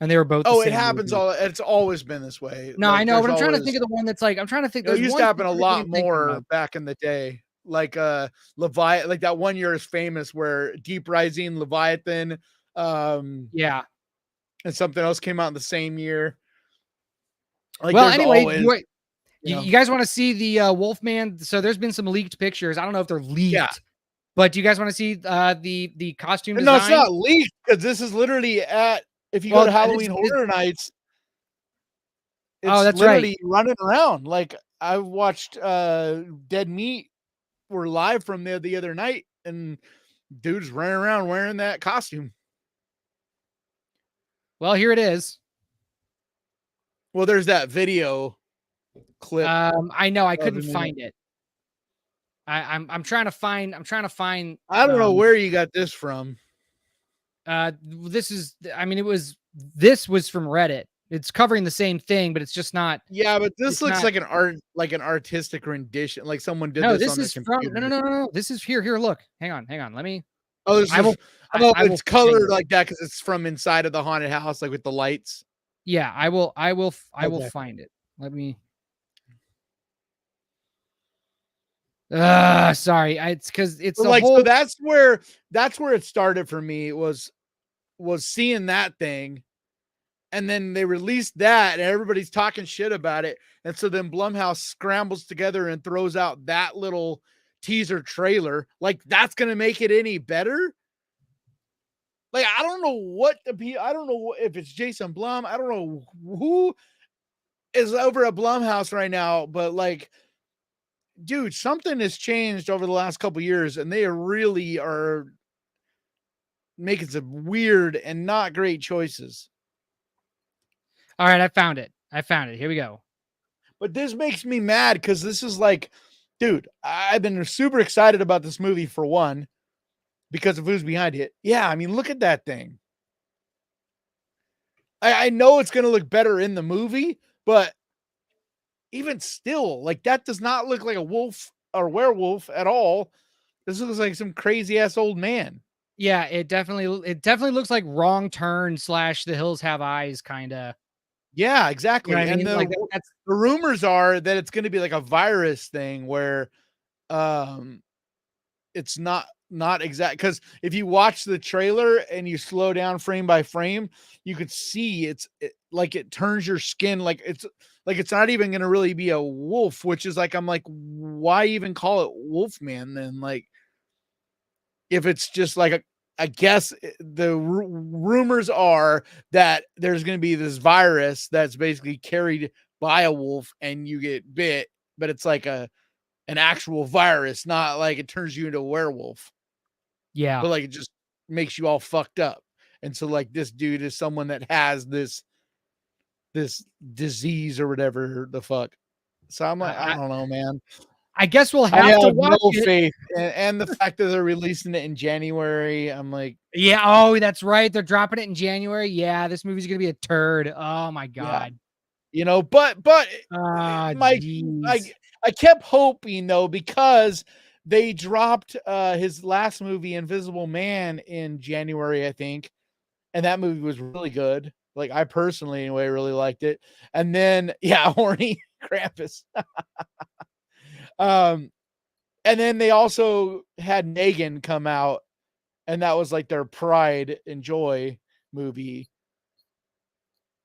[SPEAKER 1] and they were both.
[SPEAKER 2] Oh,
[SPEAKER 1] the
[SPEAKER 2] it
[SPEAKER 1] same
[SPEAKER 2] happens
[SPEAKER 1] movie.
[SPEAKER 2] it's always been this way.
[SPEAKER 1] No,
[SPEAKER 2] Like,
[SPEAKER 1] I know, but I'm
[SPEAKER 2] there's
[SPEAKER 1] trying to
[SPEAKER 2] always-
[SPEAKER 1] think of the one that's like, I'm trying to think.
[SPEAKER 2] It used to happen a lot more
[SPEAKER 1] Of.
[SPEAKER 2] back in the day. Like Leviathan, like that one year is famous where Deep Rising, Leviathan,
[SPEAKER 1] Yeah.
[SPEAKER 2] and something else came out in the same year. Like,
[SPEAKER 1] Well,
[SPEAKER 2] there's
[SPEAKER 1] anyway,
[SPEAKER 2] always,
[SPEAKER 1] you guys want to see the Wolfman? So there's been some leaked pictures. I don't know if they're leaked,
[SPEAKER 2] Yeah.
[SPEAKER 1] but do you guys want to see the costume design?
[SPEAKER 2] No, it's not leaked because this is literally if you go to Halloween Horror Nights, it's
[SPEAKER 1] Oh, that's
[SPEAKER 2] literally running around. Like, I watched Dead Meat were live from there the other night, and dude's running around wearing that costume.
[SPEAKER 1] Well, here it is.
[SPEAKER 2] Well, there's that video clip.
[SPEAKER 1] I know I couldn't
[SPEAKER 2] him in
[SPEAKER 1] find it. I'm trying to find.
[SPEAKER 2] I don't know where you got this from.
[SPEAKER 1] This was from Reddit. It's covering the same thing, but it's just not.
[SPEAKER 2] Yeah, but this
[SPEAKER 1] it's
[SPEAKER 2] looks
[SPEAKER 1] not-
[SPEAKER 2] like an artistic rendition, like someone did
[SPEAKER 1] No,
[SPEAKER 2] this
[SPEAKER 1] this
[SPEAKER 2] on their
[SPEAKER 1] is from.
[SPEAKER 2] computer.
[SPEAKER 1] No. This is here. Here, look. Hang on. Let me.
[SPEAKER 2] Oh, this
[SPEAKER 1] I
[SPEAKER 2] is,
[SPEAKER 1] will-
[SPEAKER 2] oh,
[SPEAKER 1] I will
[SPEAKER 2] it's colored
[SPEAKER 1] find it.
[SPEAKER 2] like that because it's from inside of the haunted house, like with the lights.
[SPEAKER 1] Yeah, I will
[SPEAKER 2] Okay.
[SPEAKER 1] find it. Let me. Sorry. It's because it's
[SPEAKER 2] So,
[SPEAKER 1] the
[SPEAKER 2] like,
[SPEAKER 1] whole.
[SPEAKER 2] so that's where it started for me was seeing that thing, and then they released that, and everybody's talking shit about it, and so then Blumhouse scrambles together and throws out that little teaser trailer. Like, that's gonna make it any better. Like, I don't know what to be. I don't know if it's Jason Blum. I don't know who is over at Blumhouse right now, but like, dude, something has changed over the last couple years, and they really are making some weird and not great choices.
[SPEAKER 1] All right, I found it. Here we go.
[SPEAKER 2] But this makes me mad because this is like, dude, I've been super excited about this movie for one, because of who's behind it. Yeah, I mean, look at that thing. I know it's going to look better in the movie, but even still, like, that does not look like a wolf or werewolf at all. This looks like some crazy ass old man.
[SPEAKER 1] Yeah, it definitely looks like Wrong Turn / The Hills Have Eyes kind of.
[SPEAKER 2] Yeah, exactly.
[SPEAKER 1] You know what I
[SPEAKER 2] And
[SPEAKER 1] mean? Like, that's
[SPEAKER 2] the rumors are that it's going to be like a virus thing where it's not exact, because if you watch the trailer and you slow down frame by frame, you could see like it turns your skin like it's not even going to really be a wolf, which is like, I'm like, why even call it Wolfman then? Like, if it's just like I guess the rumors are that there's going to be this virus that's basically carried by a wolf and you get bit, but it's like an actual virus, not like it turns you into a werewolf.
[SPEAKER 1] yeah.
[SPEAKER 2] But like, it just makes you all fucked up. And so like, this dude is someone that has this disease or whatever the fuck. So I'm like, I don't know, man.
[SPEAKER 1] I guess we'll
[SPEAKER 2] I
[SPEAKER 1] have to
[SPEAKER 2] have
[SPEAKER 1] watch
[SPEAKER 2] no
[SPEAKER 1] it.
[SPEAKER 2] faith. And the fact that they're releasing it in January, I'm like,
[SPEAKER 1] Yeah. Oh, that's right. They're dropping it in January. Yeah, this movie's gonna be a turd. Oh my god.
[SPEAKER 2] you know, but Mike,
[SPEAKER 1] Geez.
[SPEAKER 2] I kept hoping though, because they dropped his last movie, Invisible Man, in January, I think, and that movie was really good. Like, I personally, anyway, really liked it. And then, yeah, horny Krampus. And then they also had Negan come out and that was like their pride and joy movie.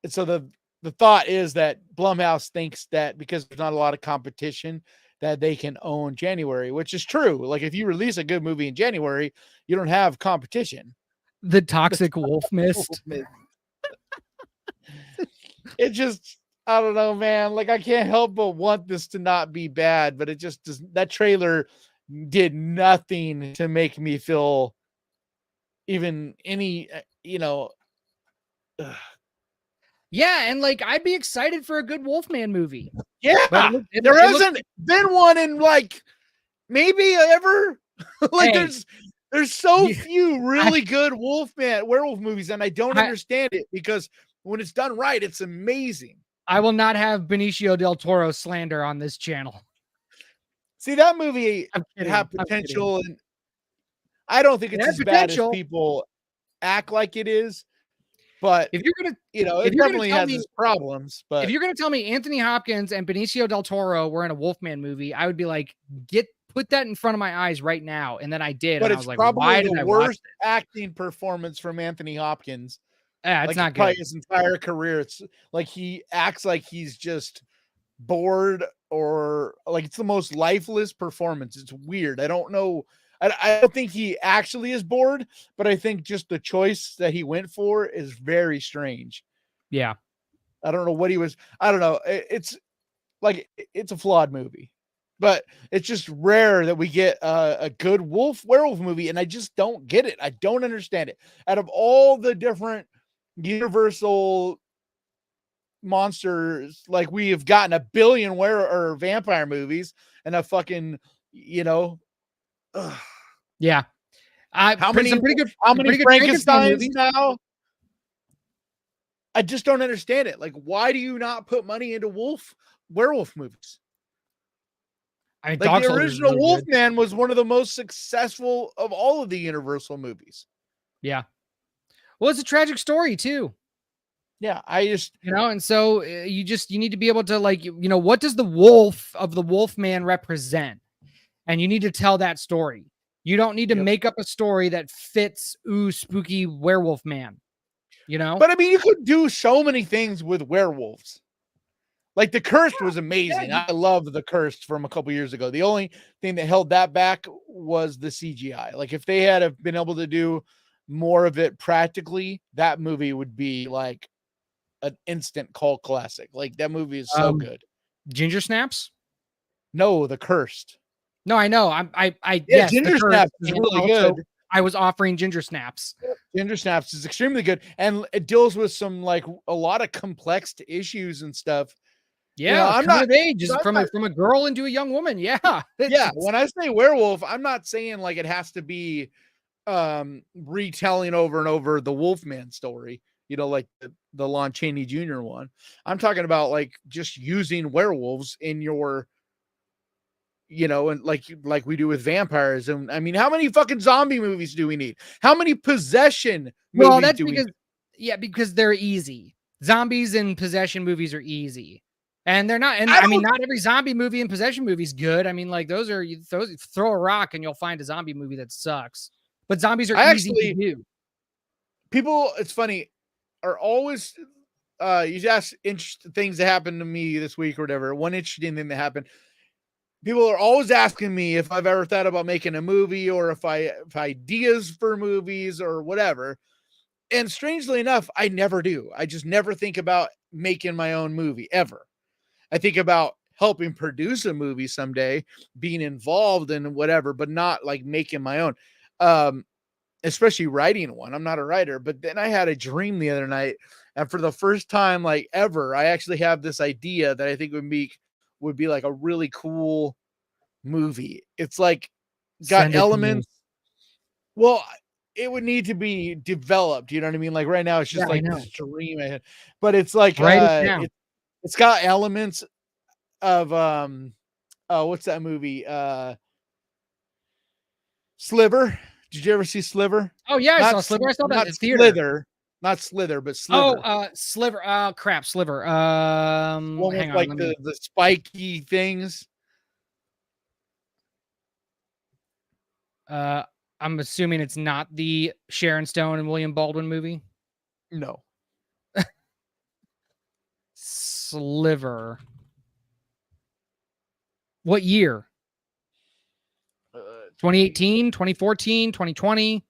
[SPEAKER 2] And so the thought is that Blumhouse thinks that because there's not a lot of competition, that they can own January, which is true. Like if you release a good movie in January, you don't have competition.
[SPEAKER 1] The Toxic Wolf Mist.
[SPEAKER 2] It just, I don't know, man. Like I can't help but want this to not be bad, but it just does. That trailer did nothing to make me feel even any,
[SPEAKER 1] Yeah, and like I'd be excited for a good Wolfman movie.
[SPEAKER 2] yeah,
[SPEAKER 1] But
[SPEAKER 2] there hasn't been one in like maybe ever. Like
[SPEAKER 1] Hey.
[SPEAKER 2] there's so few really good werewolf movies, and I don't
[SPEAKER 1] I-
[SPEAKER 2] understand it because when it's done right, it's amazing.
[SPEAKER 1] I will not have Benicio del Toro slander on this channel.
[SPEAKER 2] See, that movie
[SPEAKER 1] I'm kidding.
[SPEAKER 2] had
[SPEAKER 1] I'm kidding.
[SPEAKER 2] potential, and I don't think
[SPEAKER 1] It
[SPEAKER 2] it's
[SPEAKER 1] had
[SPEAKER 2] as bad as
[SPEAKER 1] potential.
[SPEAKER 2] people act like it is. But
[SPEAKER 1] If you're gonna
[SPEAKER 2] it definitely has its problems. But
[SPEAKER 1] if you're gonna tell me Anthony Hopkins and Benicio del Toro were in a Wolfman movie, I would be like, put that in front of my eyes right now. And then I did.
[SPEAKER 2] but
[SPEAKER 1] And I
[SPEAKER 2] it's
[SPEAKER 1] was like,
[SPEAKER 2] probably
[SPEAKER 1] why did
[SPEAKER 2] the
[SPEAKER 1] I watch
[SPEAKER 2] worst acting performance from Anthony Hopkins.
[SPEAKER 1] Yeah, it's
[SPEAKER 2] like
[SPEAKER 1] not
[SPEAKER 2] probably
[SPEAKER 1] good.
[SPEAKER 2] his entire career. It's like he acts like he's just bored, or like it's the most lifeless performance. It's weird. I don't know. I don't think he actually is bored, but I think just the choice that he went for is very strange.
[SPEAKER 1] Yeah.
[SPEAKER 2] I don't know what he was. I don't know. It's like it's a flawed movie, but it's just rare that we get a good werewolf movie, and I just don't get it. I don't understand it. Out of all the different Universal monsters, like we have gotten a billion or vampire movies, and a fucking
[SPEAKER 1] Yeah.
[SPEAKER 2] how many
[SPEAKER 1] good
[SPEAKER 2] Frankensteins
[SPEAKER 1] movies
[SPEAKER 2] now? I just don't understand it. Like, why do you not put money into werewolf movies?
[SPEAKER 1] I mean,
[SPEAKER 2] Like
[SPEAKER 1] Dog
[SPEAKER 2] the
[SPEAKER 1] Soldier is
[SPEAKER 2] original
[SPEAKER 1] really good.
[SPEAKER 2] Wolfman was one of the most successful of all of the Universal movies.
[SPEAKER 1] Yeah. Well, it's a tragic story too.
[SPEAKER 2] Yeah, I just
[SPEAKER 1] And so you need to be able to what does the wolf of the Wolfman represent? And you need to tell that story. You don't need to make up a story that fits spooky werewolf man.
[SPEAKER 2] But I mean, you could do so many things with werewolves. Like The Cursed was amazing. I love The Cursed from a couple years ago. The only thing that held that back was the CGI. Like if they had been able to do more of it practically, that movie would be like an instant cult classic. Like that movie is so good.
[SPEAKER 1] Ginger Snaps?
[SPEAKER 2] No, The Cursed.
[SPEAKER 1] No, I know.
[SPEAKER 2] Yes, Ginger Snaps is really good.
[SPEAKER 1] I was offering Ginger Snaps.
[SPEAKER 2] Ginger Snaps is extremely good, and it deals with some like a lot of complex issues and stuff.
[SPEAKER 1] Yeah,
[SPEAKER 2] I'm not
[SPEAKER 1] age is from a girl into a young woman. Yeah,
[SPEAKER 2] yeah. When I say werewolf, I'm not saying like it has to be retelling over and over the Wolfman story. Like the Lon Chaney Jr. one. I'm talking about like just using werewolves in your. And like we do with vampires. And I mean, how many fucking zombie movies do we need? How many possession movies
[SPEAKER 1] well, that's
[SPEAKER 2] do
[SPEAKER 1] because,
[SPEAKER 2] we need?
[SPEAKER 1] because they're easy. Zombies and possession movies are easy. And they're not, and I mean, not every zombie movie and possession movie is good. I mean, like those are, throw a rock and you'll find a zombie movie that sucks. But zombies are easy to do.
[SPEAKER 2] People, it's funny, are always, you ask interesting things that happened to me this week or whatever. One interesting thing that happened. People are always asking me if I've ever thought about making a movie or if ideas for movies or whatever. And strangely enough, I never do. I just never think about making my own movie ever. I think about helping produce a movie someday, being involved in whatever, but not like making my own. Especially writing one. I'm not a writer, but then I had a dream the other night, and for the first time like ever, I actually have this idea that I think would be like a really cool movie. It's like got elements. Well, it would need to be developed. You know what I mean? Like right now, it's just like this dream I had, but it's like it's got elements of what's that movie? Sliver. Did you ever see Sliver?
[SPEAKER 1] Oh yeah, I saw Sliver. I saw that in the theater.
[SPEAKER 2] Slither, not Slither, but Sliver.
[SPEAKER 1] Oh, Sliver. Oh crap, Sliver.
[SPEAKER 2] One with like the spiky things.
[SPEAKER 1] I'm assuming it's not the Sharon Stone and William Baldwin movie.
[SPEAKER 2] No.
[SPEAKER 1] Sliver. What year? 2018, 2014, 2020?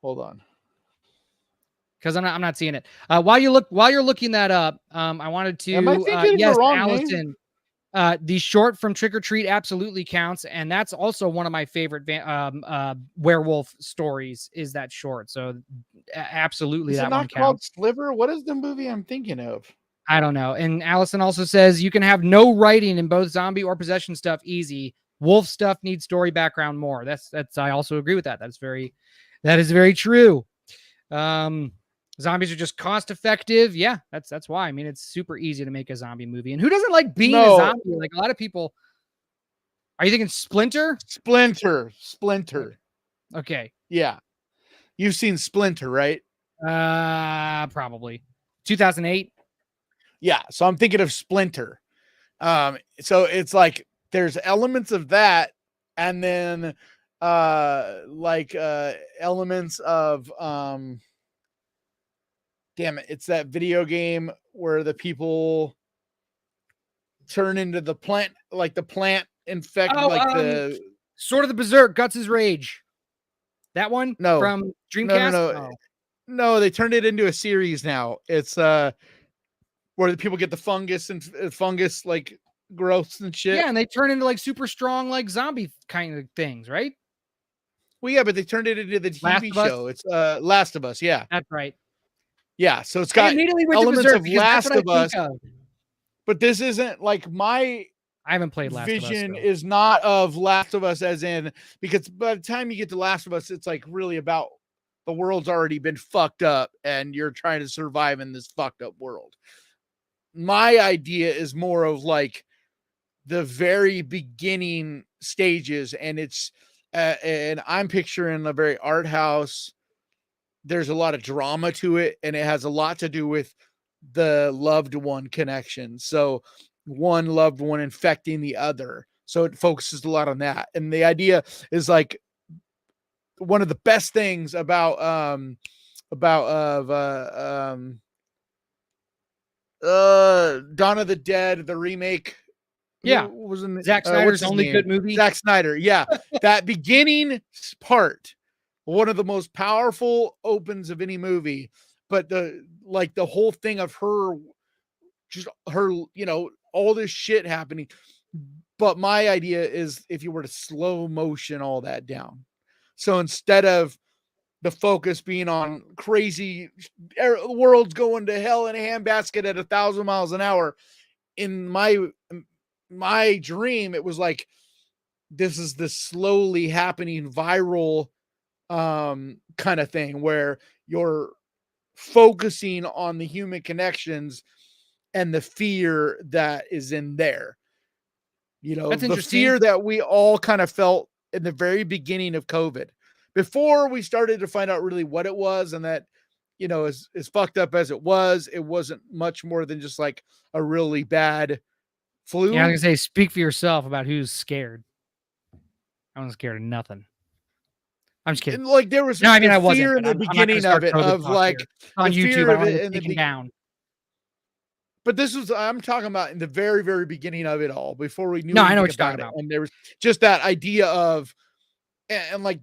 [SPEAKER 2] Hold on.
[SPEAKER 1] Because I'm not seeing it. While you're looking that up, I wanted to
[SPEAKER 2] Am I thinking of
[SPEAKER 1] yes,
[SPEAKER 2] the wrong
[SPEAKER 1] Allison.
[SPEAKER 2] name?
[SPEAKER 1] The short from Trick or Treat absolutely counts, and that's also one of my favorite werewolf stories. Is that short? So absolutely,
[SPEAKER 2] Is it
[SPEAKER 1] that one
[SPEAKER 2] not called
[SPEAKER 1] counts.
[SPEAKER 2] Sliver? What is the movie I'm thinking of?
[SPEAKER 1] I don't know. And Allison also says you can have no writing in both zombie or possession stuff easy. Wolf stuff needs story background more. That's I also agree with that. That is very true. Zombies are just cost effective. Yeah, that's why. I mean, it's super easy to make a zombie movie. And who doesn't like being a zombie? Like a lot of people. Are you thinking Splinter?
[SPEAKER 2] Splinter.
[SPEAKER 1] Okay.
[SPEAKER 2] Yeah. You've seen Splinter, right?
[SPEAKER 1] Probably 2008.
[SPEAKER 2] Yeah. So I'm thinking of Splinter. So it's like there's elements of that, and then elements of damn it, it's that video game where the people turn into the plant, like the plant infect, the
[SPEAKER 1] sort of the Berserk, Guts' Rage. That one?
[SPEAKER 2] No.
[SPEAKER 1] From Dreamcast?
[SPEAKER 2] No. No, they turned it into a series now. It's where the people get the fungus and fungus like growths and shit.
[SPEAKER 1] Yeah, and they turn into like super strong, like zombie kind of things, right?
[SPEAKER 2] Well, yeah, but they turned it into the TV show. It's Last of Us, yeah.
[SPEAKER 1] That's right.
[SPEAKER 2] Yeah, so it's got elements of Last of Us. But this isn't like I
[SPEAKER 1] haven't played Last of Us.
[SPEAKER 2] Vision is not of Last of Us, as in, because by the time you get to Last of Us, it's like really about the world's already been fucked up and you're trying to survive in this fucked up world. My idea is more of like the very beginning stages, and it's and I'm picturing a very art house. There's a lot of drama to it, and it has a lot to do with the loved one connection. So one loved one infecting the other. So it focuses a lot on that. And the idea is like one of the best things about Dawn of the Dead, the remake.
[SPEAKER 1] Yeah.
[SPEAKER 2] Was in
[SPEAKER 1] Zack Snyder's only good movie.
[SPEAKER 2] Zack Snyder. Yeah. That beginning part, one of the most powerful opens of any movie, but the whole thing of her, all this shit happening. But my idea is if you were to slow motion all that down. So instead of the focus being on crazy world's going to hell in a handbasket at 1,000 miles an hour, in my dream, it was like, this is the slowly happening viral kind of thing where you're focusing on the human connections and the fear that is in there.
[SPEAKER 1] That's
[SPEAKER 2] the fear that we all kind of felt in the very beginning of COVID, before we started to find out really what it was, and that, as fucked up as it wasn't much more than just like a really bad flu.
[SPEAKER 1] Yeah, I was gonna say, speak for yourself about who's scared. I wasn't scared of nothing. I'm just kidding.
[SPEAKER 2] And like there was
[SPEAKER 1] I wasn't
[SPEAKER 2] fear in the beginning of it, of like
[SPEAKER 1] on
[SPEAKER 2] the
[SPEAKER 1] YouTube.
[SPEAKER 2] fear
[SPEAKER 1] I
[SPEAKER 2] of
[SPEAKER 1] wanted
[SPEAKER 2] it
[SPEAKER 1] to
[SPEAKER 2] in
[SPEAKER 1] take
[SPEAKER 2] the
[SPEAKER 1] him down.
[SPEAKER 2] But I'm talking about in the very, very beginning of it all, before we knew
[SPEAKER 1] I know what
[SPEAKER 2] anything
[SPEAKER 1] you're
[SPEAKER 2] about
[SPEAKER 1] talking
[SPEAKER 2] it. And there was just that idea of, and like,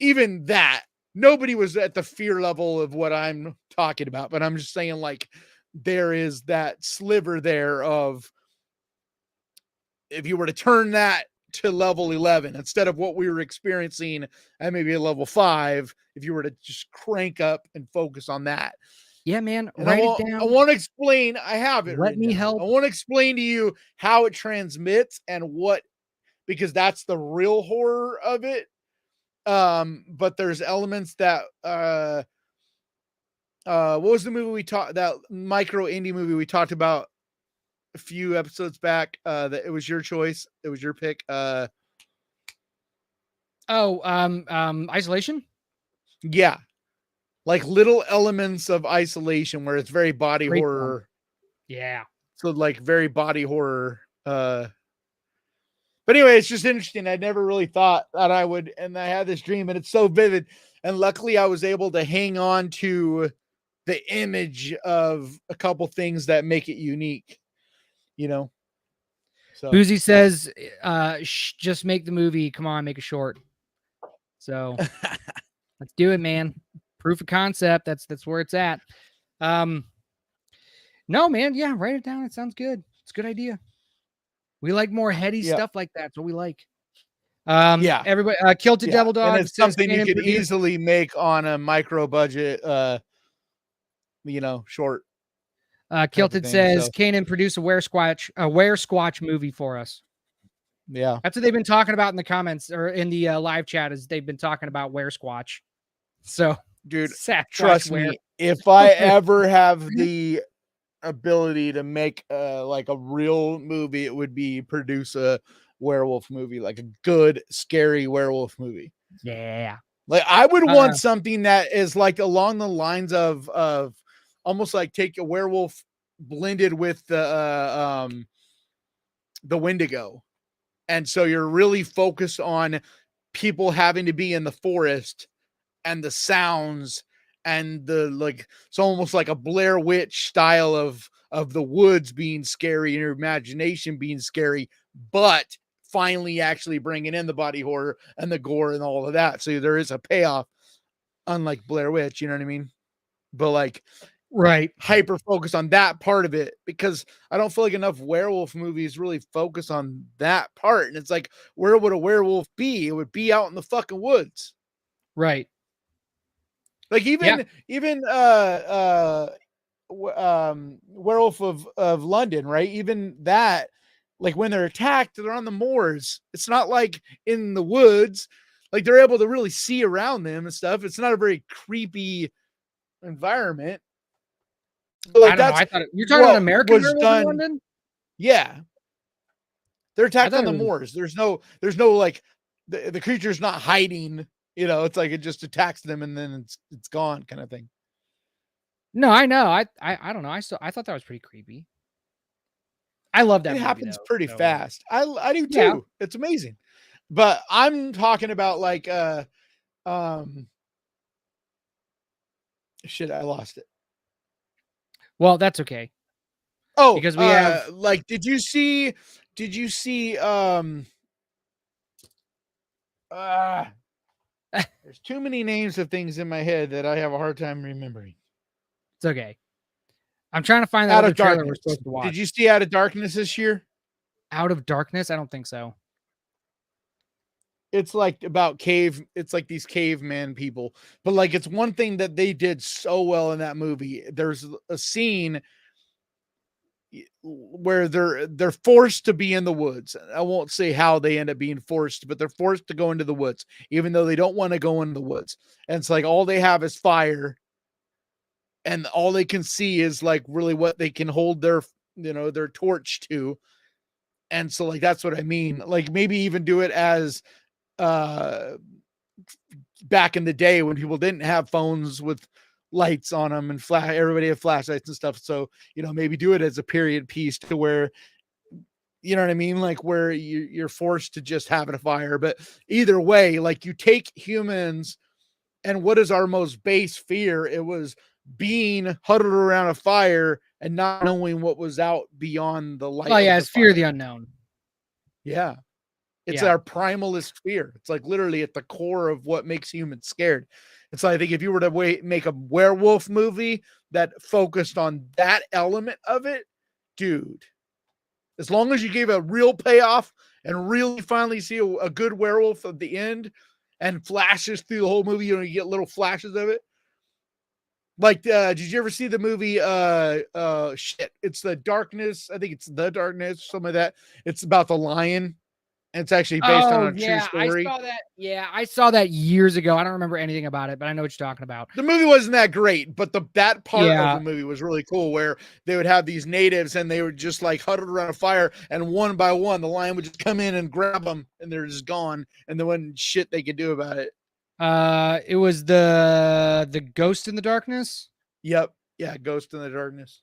[SPEAKER 2] even that, nobody was at the fear level of what I'm talking about. But I'm just saying, like, there is that sliver there of, if you were to turn that to level 11, instead of what we were experiencing at maybe a level 5, if you were to just crank up and focus on that.
[SPEAKER 1] Yeah, man.
[SPEAKER 2] And
[SPEAKER 1] write it down.
[SPEAKER 2] I want to explain. I have it.
[SPEAKER 1] Let me help.
[SPEAKER 2] I want to explain to you how it transmits and because that's the real horror of it. But there's elements that, what was the movie that micro indie movie we talked about a few episodes back? That it was your choice. It was your pick.
[SPEAKER 1] Isolation.
[SPEAKER 2] Yeah. Like little elements of Isolation where it's very body
[SPEAKER 1] Great
[SPEAKER 2] horror.
[SPEAKER 1] One. Yeah.
[SPEAKER 2] So like very body horror. But anyway, it's just interesting. I never really thought that I would, and I had this dream, and it's so vivid. And luckily, I was able to hang on to the image of a couple things that make it unique. So
[SPEAKER 1] Boozy says, just make the movie. Come on, make a short. So let's do it, man. Proof of concept. That's where it's at. No, man. Yeah, write it down. It sounds good. It's a good idea. We like more heady stuff like that. That's what we like.
[SPEAKER 2] yeah,
[SPEAKER 1] everybody, Kilted Devil Dog.
[SPEAKER 2] and it's something you could easily make on a micro budget, short.
[SPEAKER 1] Kilted says, Kanan produce a Were Squatch movie for us.
[SPEAKER 2] Yeah,
[SPEAKER 1] that's what they've been talking about in the comments or in the live chat. Is they've been talking about Were Squatch. So,
[SPEAKER 2] dude,
[SPEAKER 1] trust
[SPEAKER 2] me, if I ever have the ability to make like a real movie, it would be produce a werewolf movie, like a good scary werewolf movie.
[SPEAKER 1] Yeah,
[SPEAKER 2] like I would want something that is like along the lines of almost like take a werewolf blended with the Wendigo, and so you're really focused on people having to be in the forest and the sounds and the it's almost like a Blair Witch style of the woods being scary and your imagination being scary, but finally actually bringing in the body horror and the gore and all of that. So there is a payoff, unlike Blair Witch, you know what I mean? But
[SPEAKER 1] right,
[SPEAKER 2] hyper focus on that part of it, because I don't feel like enough werewolf movies really focus on that part. And it's like, where would a werewolf be? It would be out in the fucking woods.
[SPEAKER 1] Right.
[SPEAKER 2] Like even Werewolf of London, right? Even that, like when they're attacked, they're on the moors. It's not like in the woods. Like they're able to really see around them and stuff. It's not a very creepy environment.
[SPEAKER 1] So I don't know. I thought you're talking about American Werewolf in London?
[SPEAKER 2] Yeah. They're attacked on the moors. There's no like the creature's not hiding. It's like it just attacks them and then it's gone kind of thing.
[SPEAKER 1] No, I know. I don't know. I thought that was pretty creepy. I love that.
[SPEAKER 2] It happens pretty fast. I do too. Yeah. It's amazing. But I'm talking about like shit, I lost it.
[SPEAKER 1] Well, that's okay.
[SPEAKER 2] Oh,
[SPEAKER 1] because we have
[SPEAKER 2] did you see there's too many names of things in my head that I have a hard time remembering.
[SPEAKER 1] It's okay. I'm trying to find that Out of Darkness we're supposed to watch.
[SPEAKER 2] Did you see Out of Darkness this year?
[SPEAKER 1] Out of Darkness? I don't think so.
[SPEAKER 2] It's like about it's like these caveman people. But like it's one thing that they did so well in that movie. There's a scene where they're forced to be in the woods. I won't say how they end up being forced, but they're forced to go into the woods, even though they don't want to go in the woods. And it's like all they have is fire, and all they can see is like really what they can hold their torch to. And so like that's what I mean. Like maybe even do it as back in the day when people didn't have phones with lights on them and everybody had flashlights and stuff. So, maybe do it as a period piece to where, you know what I mean? Like where you're forced to just have a fire, but either way, like you take humans and what is our most base fear? It was being huddled around a fire and not knowing what was out beyond the light.
[SPEAKER 1] Oh yeah. It's fear of the unknown.
[SPEAKER 2] Yeah. It's our primalist fear. It's like literally at the core of what makes humans scared. And so I think if you were to make a werewolf movie that focused on that element of it, dude, as long as you gave a real payoff and really finally see a good werewolf at the end and flashes through the whole movie, you get little flashes of it. Like, did you ever see the movie, it's The Darkness. I think it's The Darkness, something like that. It's about the lion. And it's actually based on a true story.
[SPEAKER 1] I saw that. Yeah, I saw that years ago. I don't remember anything about it, but I know what you're talking about.
[SPEAKER 2] The movie wasn't that great, but that part of the movie was really cool, where they would have these natives and they were just like huddled around a fire, and one by one, the lion would just come in and grab them, and they're just gone, and there wasn't shit they could do about it.
[SPEAKER 1] It was the Ghost in the Darkness.
[SPEAKER 2] Yep. Yeah, Ghost in the Darkness.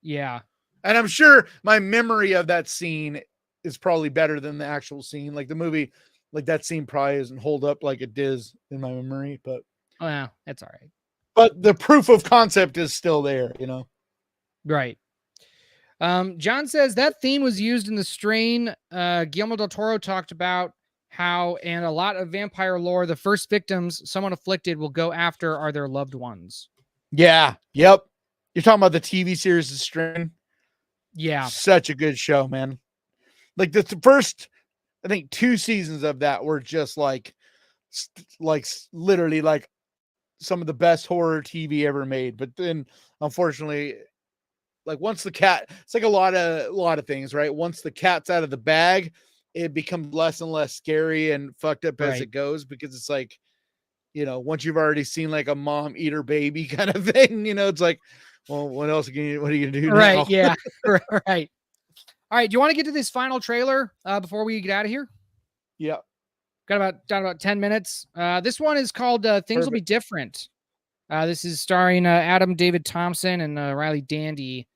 [SPEAKER 1] Yeah.
[SPEAKER 2] And I'm sure my memory of that scene is probably better than the actual scene. Like the movie, like that scene probably doesn't hold up like it does in my memory, but
[SPEAKER 1] Well, that's all right.
[SPEAKER 2] But the proof of concept is still there, you know?
[SPEAKER 1] Right. John says that theme was used in The Strain. Guillermo del Toro talked about how, and a lot of vampire lore, the first victims someone afflicted will go after are their loved ones.
[SPEAKER 2] Yeah. Yep. You're talking about the TV series The Strain?
[SPEAKER 1] Yeah.
[SPEAKER 2] Such a good show, man. Like the first, I think 2 seasons of that were just like literally like some of the best horror TV ever made. But then unfortunately, like once the cat, it's like a lot of things, right? Once the cat's out of the bag, it becomes less and less scary and fucked up as it goes, because it's like, you know, once you've already seen like a mom eat her baby kind of thing, you know, it's like, well, what else what are you gonna do?
[SPEAKER 1] Right.
[SPEAKER 2] Now?
[SPEAKER 1] Yeah. Right. All right. Do you want to get to this final trailer before we get out of here?
[SPEAKER 2] Yeah.
[SPEAKER 1] Got about 10 minutes. This one is called Things Will Be Different. This is starring Adam David Thompson and Riley Dandy.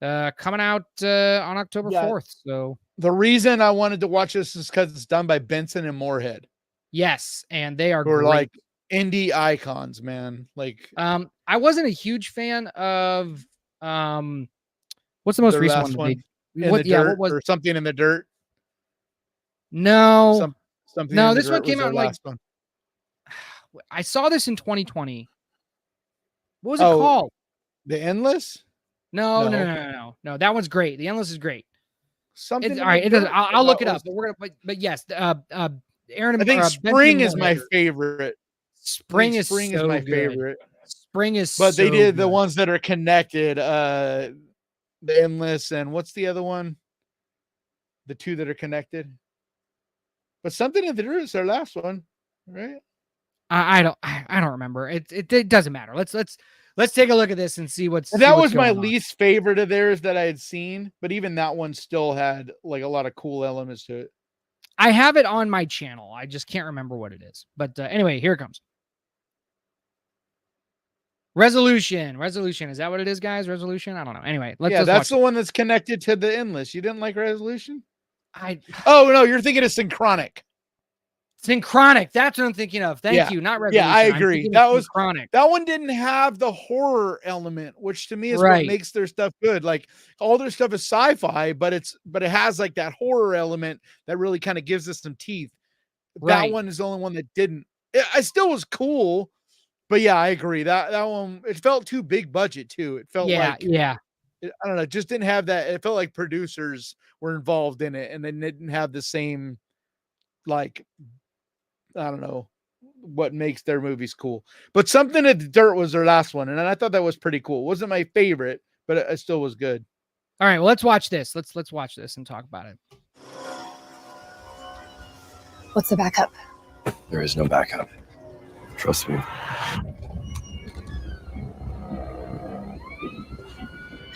[SPEAKER 1] Coming out on October 4th. So
[SPEAKER 2] the reason I wanted to watch this is because it's done by Benson and Moorhead.
[SPEAKER 1] Yes, and they are
[SPEAKER 2] great.
[SPEAKER 1] like
[SPEAKER 2] indie icons, man. Like
[SPEAKER 1] I wasn't a huge fan of what's the most recent one?
[SPEAKER 2] What was or Something in the Dirt?
[SPEAKER 1] No.
[SPEAKER 2] Something
[SPEAKER 1] no,
[SPEAKER 2] in the
[SPEAKER 1] this
[SPEAKER 2] Dirt
[SPEAKER 1] one came out like
[SPEAKER 2] one.
[SPEAKER 1] I saw this in 2020. What was it called?
[SPEAKER 2] The Endless?
[SPEAKER 1] No. That one's great. The Endless is great.
[SPEAKER 2] Something.
[SPEAKER 1] All right, it doesn't. I'll look it up. But we're gonna. But yes, Aaron.
[SPEAKER 2] I think Spring is my favorite.
[SPEAKER 1] Spring is
[SPEAKER 2] my favorite.
[SPEAKER 1] Spring is.
[SPEAKER 2] But they did the ones that are connected. The Endless and what's the other one? The 2 that are connected. But Something in the Dirt is their last one, right?
[SPEAKER 1] I don't remember. It doesn't matter. Let's take a look at this and see what's.
[SPEAKER 2] That was my least favorite of theirs that I had seen, but even that one still had like a lot of cool elements to it.
[SPEAKER 1] I have it on my channel. I just can't remember what it is. But anyway, here it comes. Resolution. Is that what it is, guys? Resolution? I don't know. Anyway, let's
[SPEAKER 2] that's the one that's connected to the Endless. You didn't like Resolution?
[SPEAKER 1] Oh
[SPEAKER 2] no, you're thinking of Synchronic.
[SPEAKER 1] Synchronic. That's what I'm thinking of. Thank you. Not Resolution.
[SPEAKER 2] Yeah, I agree. That was
[SPEAKER 1] Synchronic.
[SPEAKER 2] That one didn't have the horror element, which to me is what makes their stuff good. Like all their stuff is sci-fi, but it has like that horror element that really kind of gives us some teeth. That one is the only one that didn't. I still was cool, but yeah, I agree. That one, it felt too big budget too. It felt I don't know, it just didn't have that. It felt like producers were involved in it and they didn't have the same, like, I don't know what makes their movies cool. But Something in the Dirt was their last one, and I thought that was pretty cool. It wasn't my favorite, but it still was good.
[SPEAKER 1] All right, well, let's watch this. Let's watch this and talk about it.
[SPEAKER 7] What's the backup?
[SPEAKER 8] There is no backup. Trust me.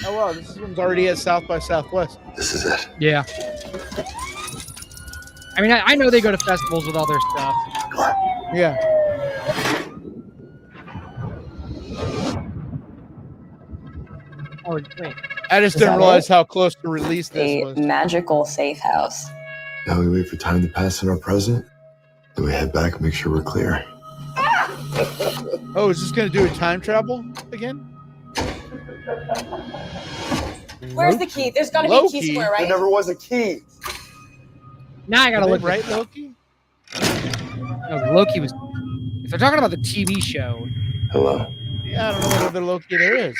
[SPEAKER 2] Oh wow, this one's already at South by Southwest.
[SPEAKER 8] This is it.
[SPEAKER 1] Yeah. I mean, I know they go to festivals with all their stuff.
[SPEAKER 2] Yeah.
[SPEAKER 1] Oh, wait.
[SPEAKER 2] I just didn't realize how close to release this was.
[SPEAKER 7] Magical safe house.
[SPEAKER 8] Now we wait for time to pass in our present, then we head back and make sure we're clear.
[SPEAKER 2] Oh, is this going to do a time travel again?
[SPEAKER 7] Where's the key? There's got to be a key somewhere, right?
[SPEAKER 8] There never was a key.
[SPEAKER 1] Now I gotta look
[SPEAKER 2] right, Loki.
[SPEAKER 1] No, Loki was. If they're talking about the TV show.
[SPEAKER 8] Hello.
[SPEAKER 2] Yeah, I don't know what other Loki there is.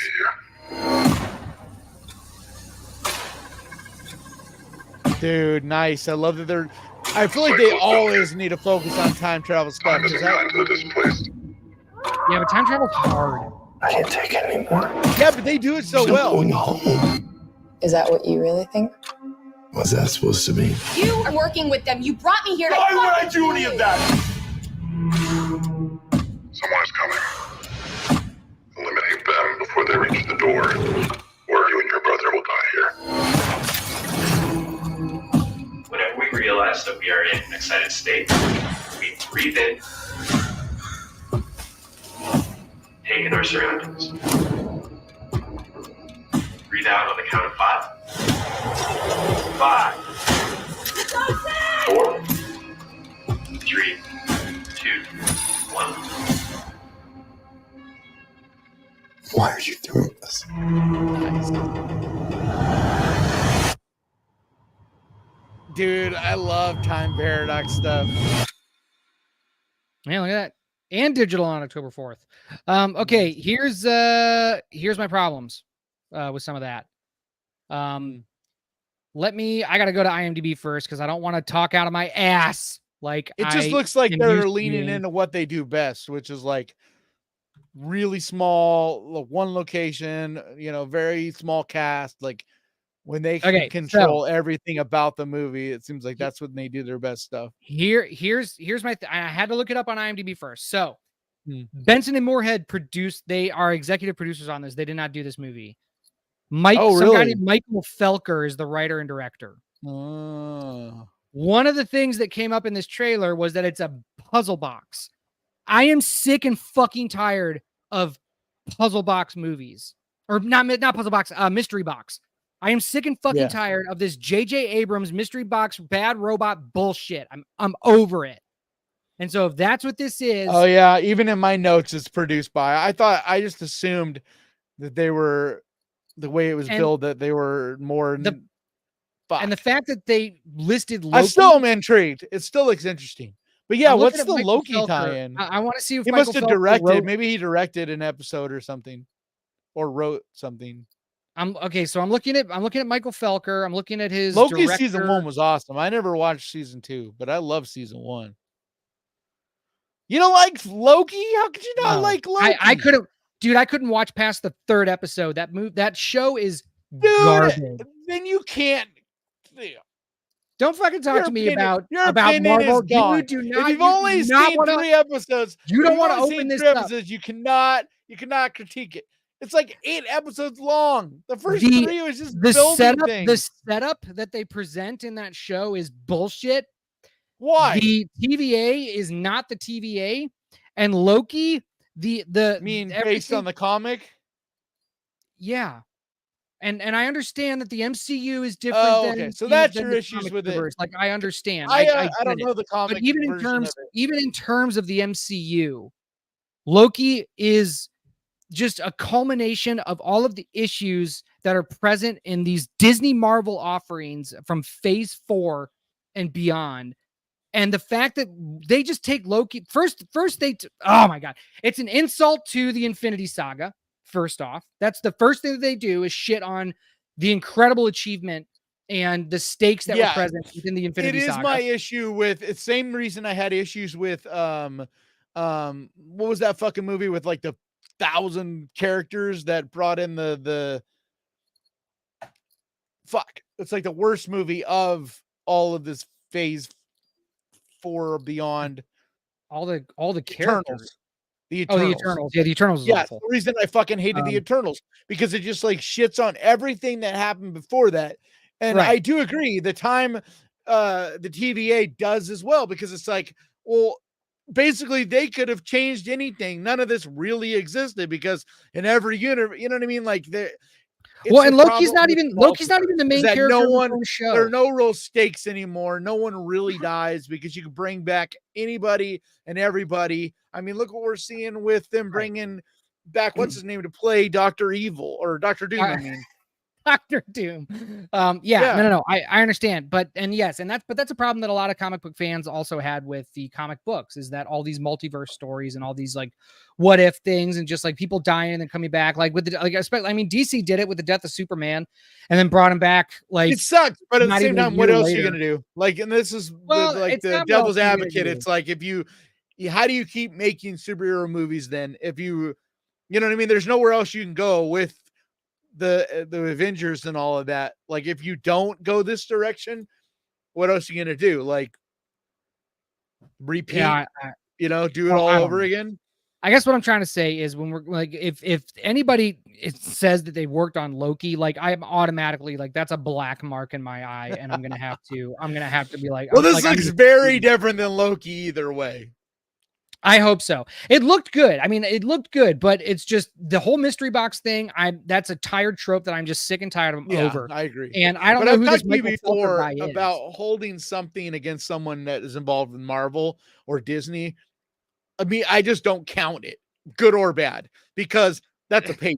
[SPEAKER 2] Dude, nice. I love that they're. I feel like they always need to focus on time travel stuff.
[SPEAKER 1] Yeah, but time travel's hard.
[SPEAKER 8] I can't take it anymore.
[SPEAKER 2] Yeah, but they do it so well.
[SPEAKER 8] Going home.
[SPEAKER 7] Is that what you really think?
[SPEAKER 8] What's that supposed to mean?
[SPEAKER 9] You are working with them. You brought me here to.
[SPEAKER 8] Why would I do any of that?
[SPEAKER 10] Someone is coming. Eliminate them before they reach the door, or you and your brother will die here.
[SPEAKER 11] Whenever we realize that we are in an excited state, we breathe in, take in our surroundings. Breathe out on the count of 5. 5, 4, 3, 2, 1.
[SPEAKER 8] Why are you doing this?
[SPEAKER 2] Dude, I love time paradox stuff.
[SPEAKER 1] Man, look at that. And digital on October 4th. Okay, here's my problems with some of that. I gotta go to IMDb first because I don't want to talk out of my ass. Like
[SPEAKER 2] It just looks like they're leaning into what they do best, which is like really small, one location, very small cast. Like when they can control everything about the movie, it seems like that's when they do their best stuff.
[SPEAKER 1] Here's my I had to look it up on IMDb first. So Benson and Moorhead they are executive producers on this. They did not do this movie. Some guy named Michael Felker is the writer and director. One of the things that came up in this trailer was that it's a puzzle box. I am sick and fucking tired of puzzle box movies, or not puzzle box, mystery box. I am sick and fucking tired of this J.J. Abrams mystery box bad robot bullshit. I'm over it. And so if that's what this is,
[SPEAKER 2] oh yeah, even in my notes, it's produced by. I just assumed that they were the way it was billed that they were more. And
[SPEAKER 1] the fact that they listed Loki,
[SPEAKER 2] I still am intrigued. It still looks interesting. But yeah, what's the Loki tie-in?
[SPEAKER 1] I want to see if
[SPEAKER 2] he must have directed. Maybe he directed an episode or something, or wrote something.
[SPEAKER 1] So I'm looking at Michael Felker. I'm looking at his
[SPEAKER 2] Loki
[SPEAKER 1] director.
[SPEAKER 2] Season 1 was awesome. I never watched Season 2, but I love Season 1. You don't like Loki? How could you not like Loki?
[SPEAKER 1] I couldn't watch past the 3rd episode. That show is garbage.
[SPEAKER 2] Then you can't.
[SPEAKER 1] Don't fucking talk to me about
[SPEAKER 2] Marvel.
[SPEAKER 1] You do not.
[SPEAKER 2] If you've only seen 3 episodes,
[SPEAKER 1] you don't want to open this up.
[SPEAKER 2] You cannot critique it. It's like 8 episodes long. The first 3 was just
[SPEAKER 1] the
[SPEAKER 2] building things.
[SPEAKER 1] The setup that they present in that show is bullshit.
[SPEAKER 2] Why?
[SPEAKER 1] The TVA is not the TVA, and Loki,
[SPEAKER 2] based on the comic?
[SPEAKER 1] Yeah. And I understand that the MCU is different than
[SPEAKER 2] so that's your issues with
[SPEAKER 1] universe. Like I understand.
[SPEAKER 2] I don't know the comic,
[SPEAKER 1] but even in terms of the MCU, Loki is just a culmination of all of the issues that are present in these Disney Marvel offerings from Phase 4 and beyond. And the fact that they just take Loki first oh my God, it's an insult to the Infinity Saga. First off, that's the first thing that they do is shit on the incredible achievement and the stakes that were present within the Infinity Saga.
[SPEAKER 2] It is my issue with it's same reason I had issues with what was that fucking movie with like the 1,000 characters that brought in the it's like the worst movie of all of this Phase 4 or beyond.
[SPEAKER 1] All the characters.
[SPEAKER 2] Eternals. The Eternals.
[SPEAKER 1] Oh, the Eternals. Yeah, the Eternals is awful.
[SPEAKER 2] The reason I fucking hated the Eternals because it just like shits on everything that happened before that. And I do agree the time the TVA does as well, because it's like, well, basically they could have changed anything. None of this really existed because in every universe, you know what I mean? Like
[SPEAKER 1] and Loki's not even the main character of the show.
[SPEAKER 2] There are no real stakes anymore. No one really dies because you can bring back anybody and everybody. I mean, look what we're seeing with them bringing back what's his name to play Dr. Evil or Dr. Doom. I mean,
[SPEAKER 1] Dr. Doom. No. I understand, but that's a problem that a lot of comic book fans also had with the comic books, is that all these multiverse stories and all these like what if things and just like people dying and then coming back, like with DC did it with the death of Superman and then brought him back. Like
[SPEAKER 2] it sucks, but at the same time, what else are you gonna do? Like, and this is the devil's advocate. It's like how do you keep making superhero movies then if you know what I mean? There's nowhere else you can go with the Avengers and all of that. Like, if you don't go this direction, what else are you gonna do? Like repeat, do it all over again?
[SPEAKER 1] I guess what I'm trying to say is when we're like, if anybody says that they worked on Loki, like I'm automatically like, that's a black mark in my eye, and I'm gonna have to be like,
[SPEAKER 2] well, this looks very different than Loki either way.
[SPEAKER 1] I hope so. It looked good. I mean, it looked good, but it's just the whole mystery box thing. That's a tired trope that I'm just sick and tired of over.
[SPEAKER 2] I agree.
[SPEAKER 1] And I don't
[SPEAKER 2] But
[SPEAKER 1] know
[SPEAKER 2] I've
[SPEAKER 1] who this
[SPEAKER 2] talked to you
[SPEAKER 1] Michael Felker
[SPEAKER 2] before
[SPEAKER 1] guy is.
[SPEAKER 2] about holding something against someone that is involved in Marvel or Disney. I mean, I just don't count it, good or bad, because that's a paycheck.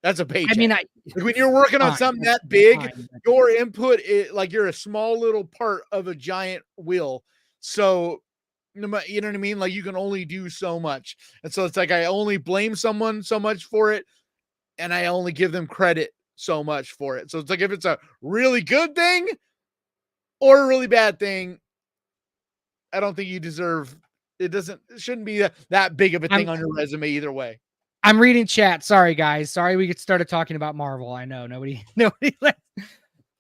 [SPEAKER 2] That's a paycheck.
[SPEAKER 1] I mean,
[SPEAKER 2] like when you're working on something that big, your input is like you're a small little part of a giant wheel. So, you know what I mean? Like you can only do so much. And so it's like I only blame someone so much for it, and I only give them credit so much for it. So it's like if it's a really good thing or a really bad thing, I don't think you deserve it. It shouldn't be that big of a thing on your resume either way.
[SPEAKER 1] I'm reading chat. Sorry, guys. Sorry we started talking about Marvel. I know nobody,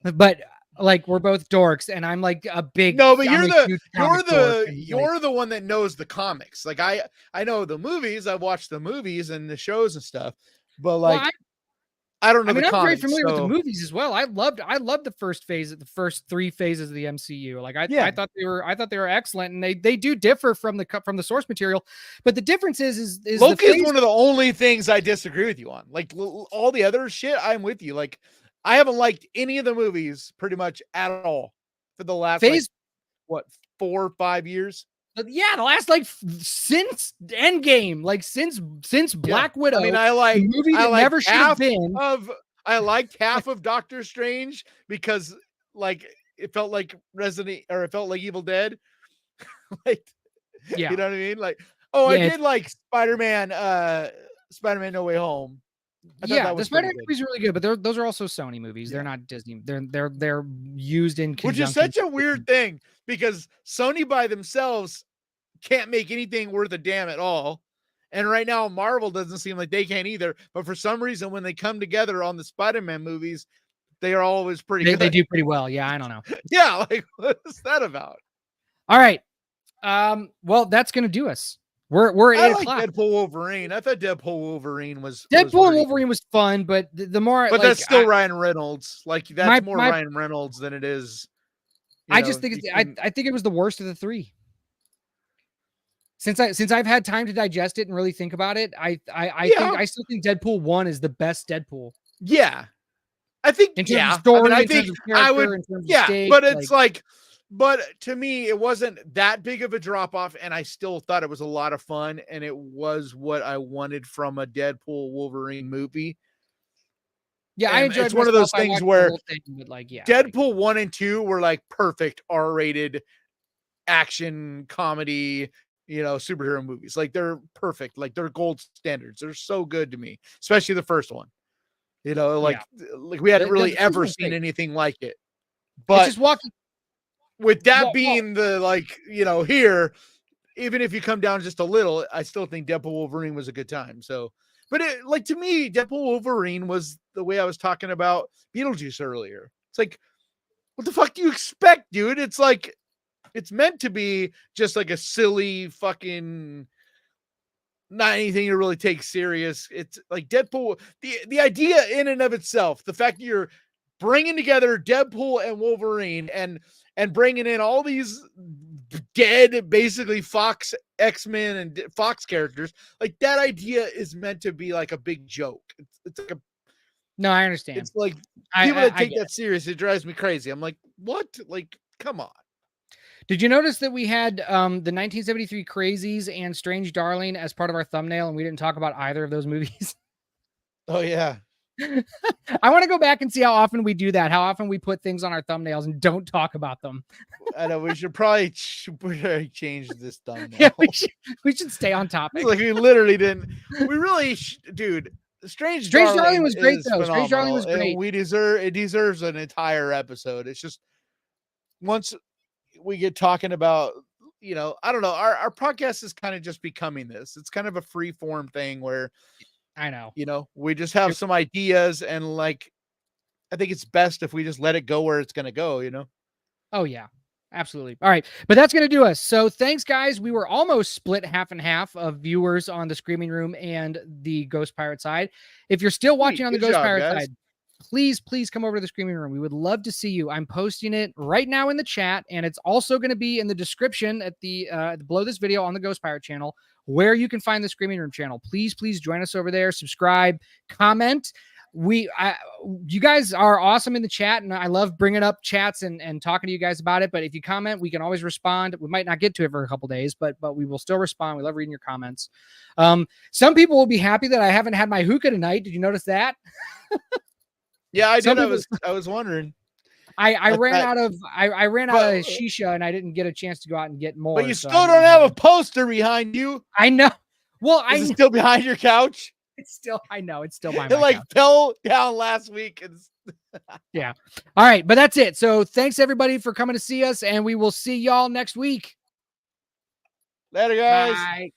[SPEAKER 1] but like we're both dorks, and I'm like a big.
[SPEAKER 2] No, but
[SPEAKER 1] you're
[SPEAKER 2] the one that knows the comics. Like I know the movies. I've watched the movies and the shows and stuff, but like I don't know.
[SPEAKER 1] I'm
[SPEAKER 2] comics,
[SPEAKER 1] very familiar with the movies as well. I loved the first three phases of the MCU. Like I thought they were excellent, and they do differ from the source material. But the difference is
[SPEAKER 2] Loki is one of the only things I disagree with you on. Like all the other shit, I'm with you. Like I haven't liked any of the movies pretty much at all for the last 4 or 5 years.
[SPEAKER 1] Yeah, the last since Endgame, since Black Widow.
[SPEAKER 2] I mean, I like
[SPEAKER 1] movie that never should have been.
[SPEAKER 2] I liked half of Doctor Strange because like it felt like it felt like Evil Dead. Like,
[SPEAKER 1] yeah,
[SPEAKER 2] you know what I mean? Like, I did like Spider-Man No Way Home.
[SPEAKER 1] Yeah, the Spider-Man movies are really good, but those are also Sony movies. They're not Disney. They're used in conjunction.
[SPEAKER 2] Which is such a weird thing because Sony by themselves can't make anything worth a damn at all. And right now Marvel doesn't seem like they can either. But for some reason, when they come together on the Spider-Man movies, they are always pretty good.
[SPEAKER 1] They do pretty well. Yeah, I don't know.
[SPEAKER 2] Yeah, like what is that about?
[SPEAKER 1] All right. Well, that's gonna do us. We're at 8 o'clock.
[SPEAKER 2] Deadpool Wolverine. I thought Deadpool Wolverine was
[SPEAKER 1] and Wolverine was fun, but the more
[SPEAKER 2] but that's still Ryan Reynolds. Like that's more Ryan Reynolds than it is.
[SPEAKER 1] I just think I think it was the worst of the three. Since I've had time to digest it and really think about it, I still think Deadpool 1 is the best Deadpool.
[SPEAKER 2] Yeah. I think
[SPEAKER 1] in terms of story,
[SPEAKER 2] I think I would but it's but to me, it wasn't that big of a drop off, and I still thought it was a lot of fun, and it was what I wanted from a Deadpool Wolverine movie.
[SPEAKER 1] Yeah, I enjoyed.
[SPEAKER 2] It's one of those things where
[SPEAKER 1] yeah,
[SPEAKER 2] Deadpool 1 and 2 were like perfect R-rated action comedy, superhero movies. Like they're perfect, like they're gold standards. They're so good to me, especially the first one. Like we hadn't really ever seen anything like it. But
[SPEAKER 1] just walking.
[SPEAKER 2] With that being the here, even if you come down just a little, I still think Deadpool Wolverine was a good time. So, but to me, Deadpool Wolverine was the way I was talking about Beetlejuice earlier. It's like, what the fuck do you expect, dude? It's like, it's meant to be just like a silly fucking, not anything you really take serious. It's like Deadpool. The idea in and of itself, the fact that you're bringing together Deadpool and Wolverine and bringing in all these dead, basically Fox X-Men and Fox characters, like that idea is meant to be like a big joke. It's like
[SPEAKER 1] no, I understand.
[SPEAKER 2] It's like people that take that serious, it drives me crazy. I'm like, what? Like, come on.
[SPEAKER 1] Did you notice that we had the 1973 Crazies and Strange Darling as part of our thumbnail, and we didn't talk about either of those movies?
[SPEAKER 2] Oh yeah.
[SPEAKER 1] I want to go back and see how often we do that. How often we put things on our thumbnails and don't talk about them.
[SPEAKER 2] I know we should probably change this thumbnail.
[SPEAKER 1] Yeah, we should stay on topic.
[SPEAKER 2] Like we literally didn't. We really, dude. Strange Darling
[SPEAKER 1] was great though.
[SPEAKER 2] Phenomenal.
[SPEAKER 1] Strange Darling was great.
[SPEAKER 2] It deserves an entire episode. It's just once we get talking about, I don't know. Our podcast is kind of just becoming this. It's kind of a free form thing where.
[SPEAKER 1] I know.
[SPEAKER 2] We just have some ideas, and I think it's best if we just let it go where it's going to go,
[SPEAKER 1] Oh yeah, absolutely. All right. But that's going to do us. So thanks guys. We were almost split half and half of viewers on the Screaming Room and the Ghost Pirate side. If you're still watching on the Ghost Pirate side, please come over to the Screaming Room. We would love to see you. I'm posting it right now in the chat, and it's also going to be in the description at the below this video on the Ghost Pirate channel, where you can find the Screaming Room channel. Please join us over there. Subscribe, comment. You guys are awesome in the chat, and I love bringing up chats and talking to you guys about it. But if you comment, we can always respond. We might not get to it for a couple days, but we will still respond. We love reading your comments. Some people will be happy that I haven't had my hookah tonight. Did you notice that?
[SPEAKER 2] Yeah, I did. I was wondering.
[SPEAKER 1] I ran out of shisha, and I didn't get a chance to go out and get more.
[SPEAKER 2] But you still don't have a poster behind you.
[SPEAKER 1] I know. Well,
[SPEAKER 2] Is it still behind your couch?
[SPEAKER 1] It's still, I know it's still behind
[SPEAKER 2] it
[SPEAKER 1] my
[SPEAKER 2] like
[SPEAKER 1] couch.
[SPEAKER 2] fell down last week.
[SPEAKER 1] Yeah. All right, but that's it. So thanks everybody for coming to see us, and we will see y'all next week.
[SPEAKER 2] Later, guys.
[SPEAKER 1] Bye.